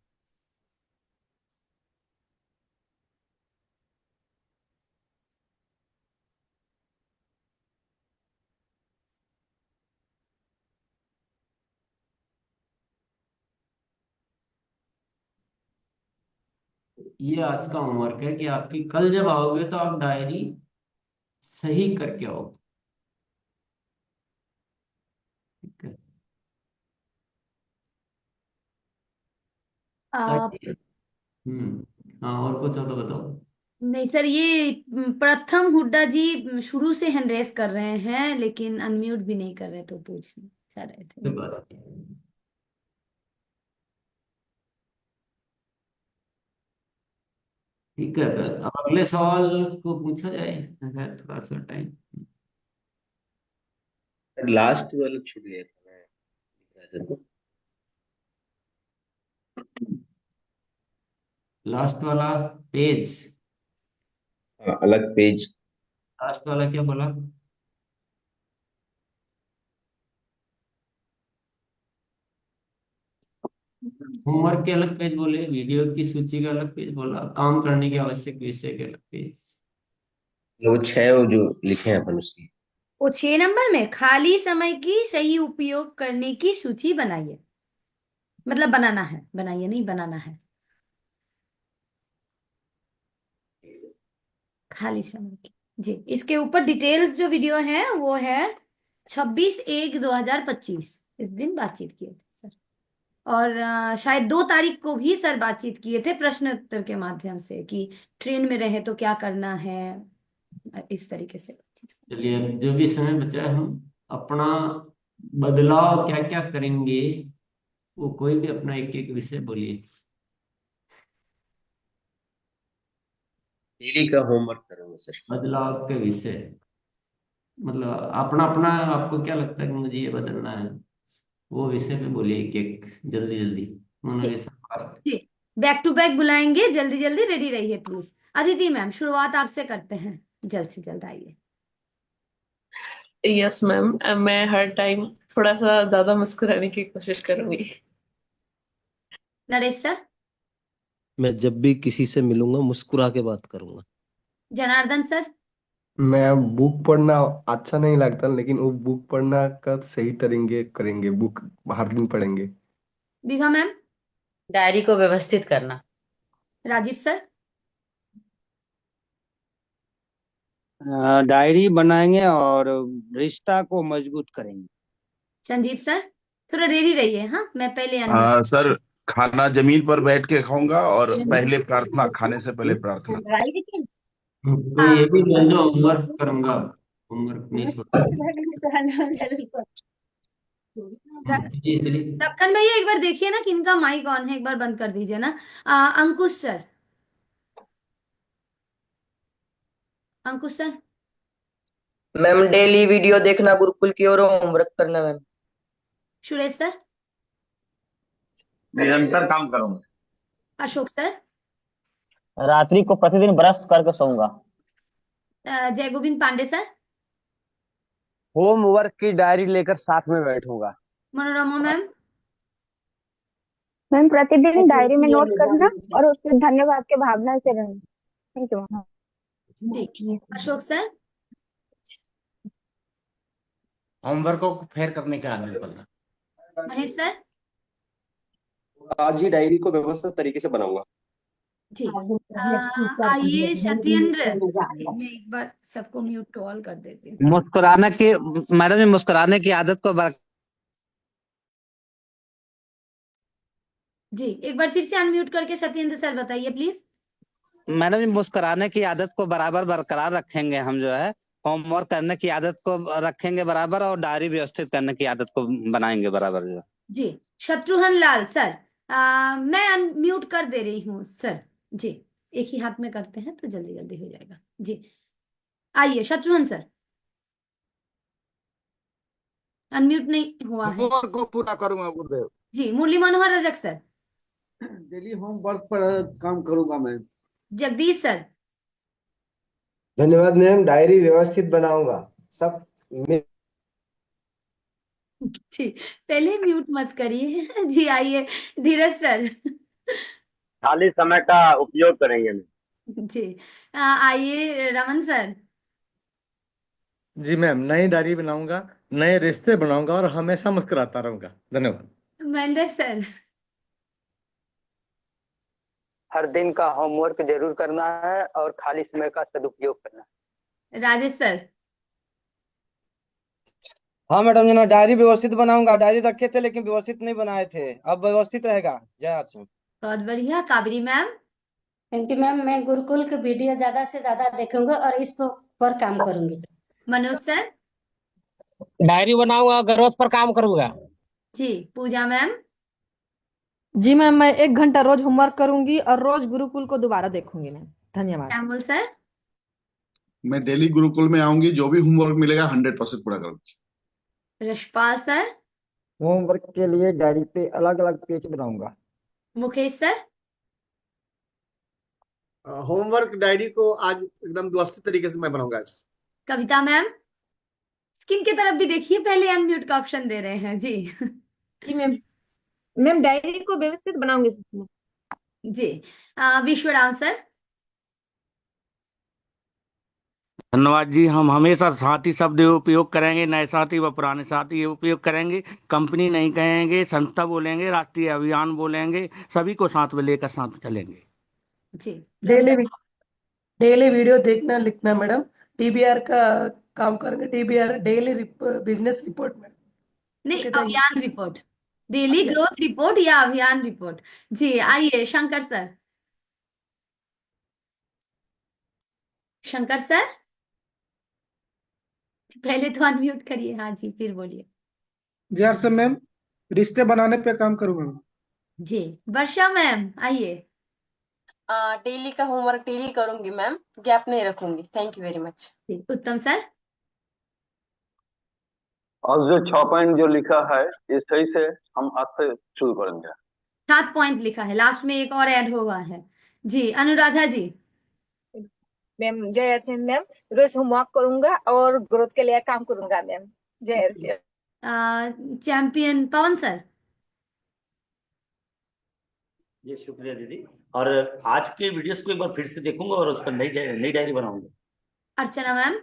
Speaker 2: ये आज का होमवर्क है कि आपकी कल जब आओगे तो आप डायरी सही करके आओ। ठीक है?
Speaker 1: आप
Speaker 2: ताकि हाँ, और कुछ हो तो बताओ।
Speaker 1: नहीं सर, ये प्रथम हुड्डा जी शुरू से हैंड रेस कर रहे हैं लेकिन अनम्यूट भी नहीं कर रहे, तो पूछ चाह रहे थे।
Speaker 2: कोई बात नहीं। ठीक है, तो अब अगले सवाल को पूछा जाए। है थोड़ा सा टाइम।
Speaker 21: लास्ट वाला छूट गया था, मैं लिख रहा था तो।
Speaker 2: लास्ट वाला पेज।
Speaker 21: हाँ, अलग पेज।
Speaker 2: लास्ट वाला क्या बोला? होमवर्क के अलग पेज बोले, वीडियो की सूची का अलग पेज बोला, काम करने के आवश्यक विषय के अलग पेज।
Speaker 21: वो 6 वो जो लिखे हैं अपन उसकी।
Speaker 1: वो 6 नंबर में खाली समय की सही उपयोग करने की सूची बनाइए। मतलब बनाना है, बनाइए नहीं, बनाना है। खाली समय की। जी इसके ऊपर डिटेल्स जो वीडियो है वो है 26/1/2025। इस दिन बातचीत किए थे सर, और शायद 2 तारीख को भी सर बातचीत किए थे प्रश्न उत्तर के माध्यम से कि ट्रेन में रहे तो क्या करना है, इस तरीके से।
Speaker 2: चलिए, अब जो भी समय बचा है हम अपना बदलाव क्या क्या करेंगे, वो कोई भी अपना एक एक विषय बोलिए।
Speaker 21: डेली का होमवर्क करूंगा सर।
Speaker 2: बदलाव के विषय, मतलब अपना अपना आपको क्या लगता है कि मुझे ये बदलना है, वो विषय पे बोलिए एक एक, जल्दी जल्दी। उन्होंने
Speaker 1: ठीक।
Speaker 2: सब कहा।
Speaker 1: जी, बैक टू बैक बुलाएंगे, जल्दी जल्दी रेडी रहिए प्लीज। अदिति मैम, शुरुआत आपसे करते हैं, जल्द से जल्द आइए।
Speaker 16: यस मैम, मैं हर टाइम थोड़ा सा ज्यादा मुस्कुराने की कोशिश करूंगी।
Speaker 1: नरेश सर।
Speaker 6: मैं जब भी किसी से मिलूंगा मुस्कुरा के बात करूंगा।
Speaker 1: जनार्दन सर।
Speaker 20: मैं बुक पढ़ना अच्छा नहीं लगता, लेकिन वो बुक पढ़ना का सही तरीके करेंगे, बुक हर दिन पढ़ेंगे।
Speaker 1: विभा मैम।
Speaker 9: डायरी को व्यवस्थित करना।
Speaker 1: राजीव सर।
Speaker 11: डायरी बनाएंगे और रिश्ता को मजबूत करेंगे।
Speaker 1: संजीव सर, थोड़ा रेडी रहिए। हाँ, मैं पहले अनम्यूट।
Speaker 10: सर, खाना जमीन पर बैठ के खाऊंगा और पहले प्रार्थना, खाने से पहले प्रार्थना।
Speaker 2: तो ये भी बोल दो, होमवर्क करूंगा, होमवर्क नहीं छोड़ूंगा। चलिए चलिए।
Speaker 1: लखन भैया एक बार देखिए ना कि इनका माइक ऑन है, एक बार बंद कर दीजिए ना। अंकुश सर। अंकुश सर।
Speaker 12: मैम डेली वीडियो देखना गुरुकुल की और होमवर्क करना मैम।
Speaker 1: सुरेश सर।
Speaker 5: निरंतर काम करूंगा।
Speaker 1: अशोक सर।
Speaker 25: रात्रि को प्रतिदिन ब्रश करके सोऊंगा।
Speaker 1: जय गोविंद पांडे सर।
Speaker 11: होमवर्क की डायरी लेकर साथ में बैठूंगा।
Speaker 1: मनोरमा मैम।
Speaker 26: मैम प्रतिदिन डायरी में नोट करना और उसमें धन्यवाद के भावना से रहना। Thank you ma'am.
Speaker 1: ठीक। अशोक सर।
Speaker 27: होमवर्क को फेर करने का आदत बनना।
Speaker 1: महेश सर।
Speaker 28: आज ही डायरी को व्यवस्थित तरीके से बनाऊंगा।
Speaker 1: जी। आइए सत्येंद्र, मैं एक बार सबको म्यूट ऑल कर देती हूँ।
Speaker 11: मुस्कुराने की मैडम जी, मुस्कुराने की आदत को
Speaker 1: जी, एक बार फिर से अनम्यूट करके सत्येंद्र सर बताइए प्लीज।
Speaker 11: मैडम जी, मुस्कुराने की आदत को बराबर बरकरार रखेंगे हम, जो है होमवर्क करने की आदत को रखेंगे बराबर और डायरी व्यवस्थित करने की आदत को बनाएंगे बराबर जो।
Speaker 1: जी। शत्रुघ्न लाल सर, मैं अनम्यूट कर दे रही हूँ सर। जी, एक ही हाथ में करते हैं तो जल्दी जल्दी हो जाएगा। जी, आइए शत्रुघ्न सर। अनम्यूट नहीं हुआ है।
Speaker 11: होमवर्क को पूरा करूंगा गुरुदेव।
Speaker 1: जी, Murli Manohar Rajak sir.
Speaker 29: Daily homework पर काम करूंगा मैं।
Speaker 1: जगदीश सर।
Speaker 28: धन्यवाद मैम, डायरी व्यवस्थित बनाऊंगा सब में।
Speaker 1: जी, पहले म्यूट मत करिए। जी, आइए धीरज सर।
Speaker 11: खाली समय का उपयोग करेंगे।
Speaker 1: जी, आइए रमन सर।
Speaker 29: जी मैम, नई डायरी बनाऊंगा, नए रिश्ते बनाऊंगा और हमेशा मुस्कुराता रहूंगा। धन्यवाद।
Speaker 1: महेंद्र सर।
Speaker 11: हर दिन का होमवर्क जरूर करना है और खाली समय का सदुपयोग करना है।
Speaker 1: राजेश सर।
Speaker 11: हाँ मैडम जी, मैं डायरी व्यवस्थित बनाऊंगा। डायरी रखे थे लेकिन व्यवस्थित नहीं बनाए थे, अब व्यवस्थित रहेगा। जय आसू।
Speaker 1: बहुत बढ़िया। काबरी मैम।
Speaker 24: Thank you ma'am. मैं गुरुकुल के वीडियो ज्यादा से ज्यादा देखूंगा और इस पर काम करूंगी।
Speaker 1: मनोज सर।
Speaker 17: डायरी बनाऊंगा और जरूरत पर काम करूंगा।
Speaker 1: जी। पूजा मैम।
Speaker 14: जी मैम, मैं 1 घंटा रोज होमवर्क करूंगी और रोज गुरुकुल को दोबारा देखूंगी मैम। धन्यवाद।
Speaker 1: श्यामल सर।
Speaker 10: मैं डेली गुरुकुल में आऊंगी, जो भी होमवर्क मिलेगा 100% पूरा करूंगी।
Speaker 1: रशपाल सर।
Speaker 7: होमवर्क के लिए डायरी पे अलग अलग पेज बनाऊंगा।
Speaker 1: मुकेश सर।
Speaker 29: होमवर्क डायरी को आज एकदम व्यवस्थित तरीके से मैं बनाऊंगा।
Speaker 1: कविता मैम। स्क्रीन की तरफ भी देखिए, पहले अनम्यूट का ऑप्शन दे रहे हैं। जी।
Speaker 26: जी मैम। मैम डायरी को व्यवस्थित बनाऊंगी।
Speaker 1: जी। विश्वराम सर।
Speaker 11: धन्यवाद जी। हम हमेशा साथी शब्द उपयोग करेंगे, नए साथी व पुराने साथी उपयोग करेंगे। कंपनी नहीं कहेंगे, संस्था बोलेंगे, राष्ट्रीय अभियान बोलेंगे, सभी को साथ में लेकर साथ चलेंगे।
Speaker 1: जी।
Speaker 22: डेली डेली वीडियो देखना लिखना मैडम। टीबीआर का काम करेंगे। टीबीआर डेली बिजनेस रिपोर्ट में।
Speaker 1: नहीं,
Speaker 22: Okay, thank you,
Speaker 1: अभियान रिपोर्ट, डेली ग्रोथ रिपोर्ट या अभियान रिपोर्ट। जी, आइए शंकर सर। शंकर सर, पहले तो अनम्यूट करिए। हाँ जी, फिर बोलिए।
Speaker 3: JRC मैम, रिश्ते बनाने पे काम करूंगा मैं।
Speaker 1: जी। वर्षा मैम आइए।
Speaker 9: डेली का होमवर्क डेली करूंगी मैम, गैप नहीं रखूंगी। Thank you very much.
Speaker 1: उत्तम सर।
Speaker 4: और जो 6 पॉइंट जो लिखा है ये सही से हम आज से शुरू करेंगे।
Speaker 1: 7 पॉइंट लिखा है, लास्ट में एक और ऐड हुआ है। जी अनुराधा जी।
Speaker 26: मैम जय सिंह मैम, रोज होमवर्क करूंगा और ग्रोथ के लिए काम करूंगा मैम। जय सिंह।
Speaker 1: चैंपियन पवन सर।
Speaker 8: जी शुक्रिया दीदी। और आज के वीडियोस को एक बार फिर से देखूंगा और उस पर नई डायरी बनाऊंगा।
Speaker 1: अर्चना मैम।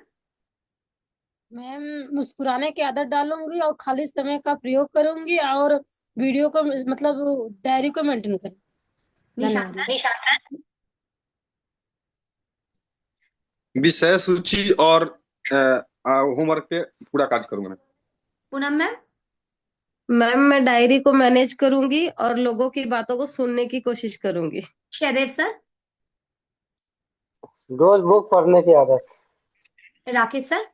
Speaker 13: मैम मुस्कुराने की आदत डालूंगी और खाली समय का प्रयोग करूंगी और वीडियो को मतलब डायरी को मेंटेन करूंगी।
Speaker 1: निशांत सर।
Speaker 15: विषय सूची और होमवर्क पे पूरा कार्य करूंगा मैं।
Speaker 1: पूनम मैम।
Speaker 14: मैम मैं डायरी को मैनेज करूंगी और लोगों की बातों को सुनने की कोशिश करूंगी।
Speaker 1: शहदेव सर।
Speaker 28: रोज बुक पढ़ने की आदत।
Speaker 1: राकेश सर।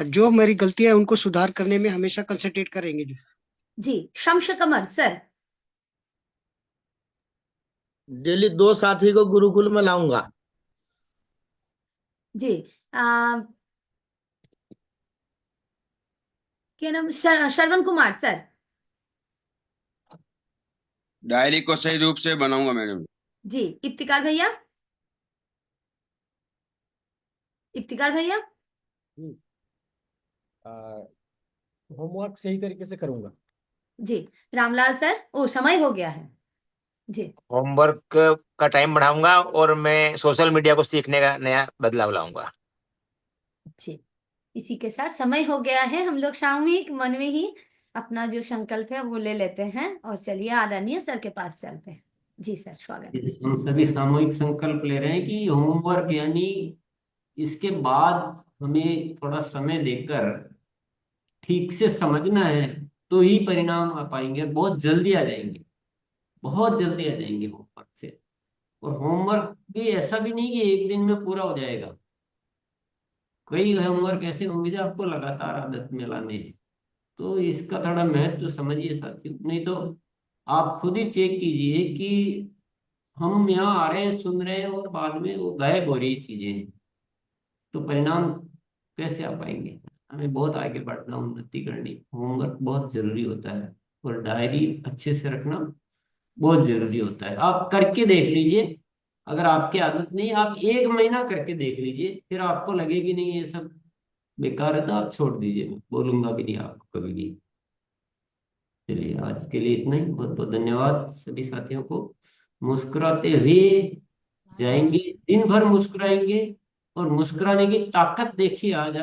Speaker 18: जो मेरी गलतियां हैं उनको सुधार करने में हमेशा कंसंट्रेट करेंगे।
Speaker 1: जी। शम्स कमर सर।
Speaker 27: डेली 2 साथी को गुरुकुल में लाऊंगा।
Speaker 1: जी। क्या नाम, श्रवण कुमार सर।
Speaker 4: डायरी को सही रूप से बनाऊंगा मैडम।
Speaker 1: जी। इफ्तिकार भैया। इफ्तिकार भैया।
Speaker 29: होमवर्क सही तरीके से करूंगा।
Speaker 1: जी। रामलाल सर। ओ समय हो गया है। जी।
Speaker 27: होमवर्क का टाइम बढ़ाऊंगा और मैं सोशल मीडिया को सीखने का नया बदलाव लाऊंगा।
Speaker 1: जी। इसी के साथ समय हो गया है, हम लोग सामूहिक मन में ही अपना जो संकल्प है वो ले लेते हैं और चलिए आदरणीय सर के पास चलते हैं। जी सर स्वागत है।
Speaker 2: हम सभी सामूहिक संकल्प ले रहे हैं कि होमवर्क यानी इसके बाद हमें थोड़ा समय देकर ठीक से समझना है तो ही परिणाम आ पाएंगे। बहुत जल्दी आ जाएंगे, बहुत जल्दी आ जाएंगे होमवर्क से। और होमवर्क भी ऐसा भी नहीं कि एक दिन में पूरा हो जाएगा। कई होमवर्क ऐसे होंगे जो आपको लगातार आदत में लाने हैं। तो इसका थोड़ा महत्व समझिए साथियों, नहीं तो आप खुद ही चेक कीजिए कि हम यहाँ आ रहे हैं, सुन रहे हैं और बाद में वो गायब हो रही चीजें, तो परिणाम कैसे आ पाएंगे। हमें बहुत आगे बढ़ना, उन्नति करनी, होमवर्क बहुत जरूरी होता है और डायरी अच्छे से रखना बहुत जरूरी होता है। आप करके देख लीजिए, अगर आपकी आदत नहीं, आप 1 महीना करके देख लीजिए, फिर आपको लगेगी नहीं ये सब बेकार है तो आप छोड़ दीजिए, मैं बोलूंगा भी नहीं आपको कभी भी। चलिए आज के लिए इतना ही। बहुत बहुत धन्यवाद सभी साथियों को। मुस्कुराते हुए जाएंगे, दिन भर मुस्कुराएंगे और मुस्कुराने की ताकत देखिए आज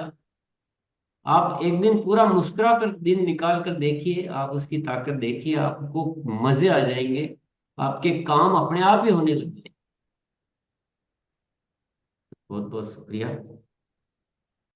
Speaker 2: आप एक दिन पूरा मुस्कुरा कर दिन निकाल कर देखिए, आप उसकी ताकत देखिए, आपको मजे आ जाएंगे, आपके काम अपने आप ही होने लग जाएंगे। बहुत बहुत शुक्रिया।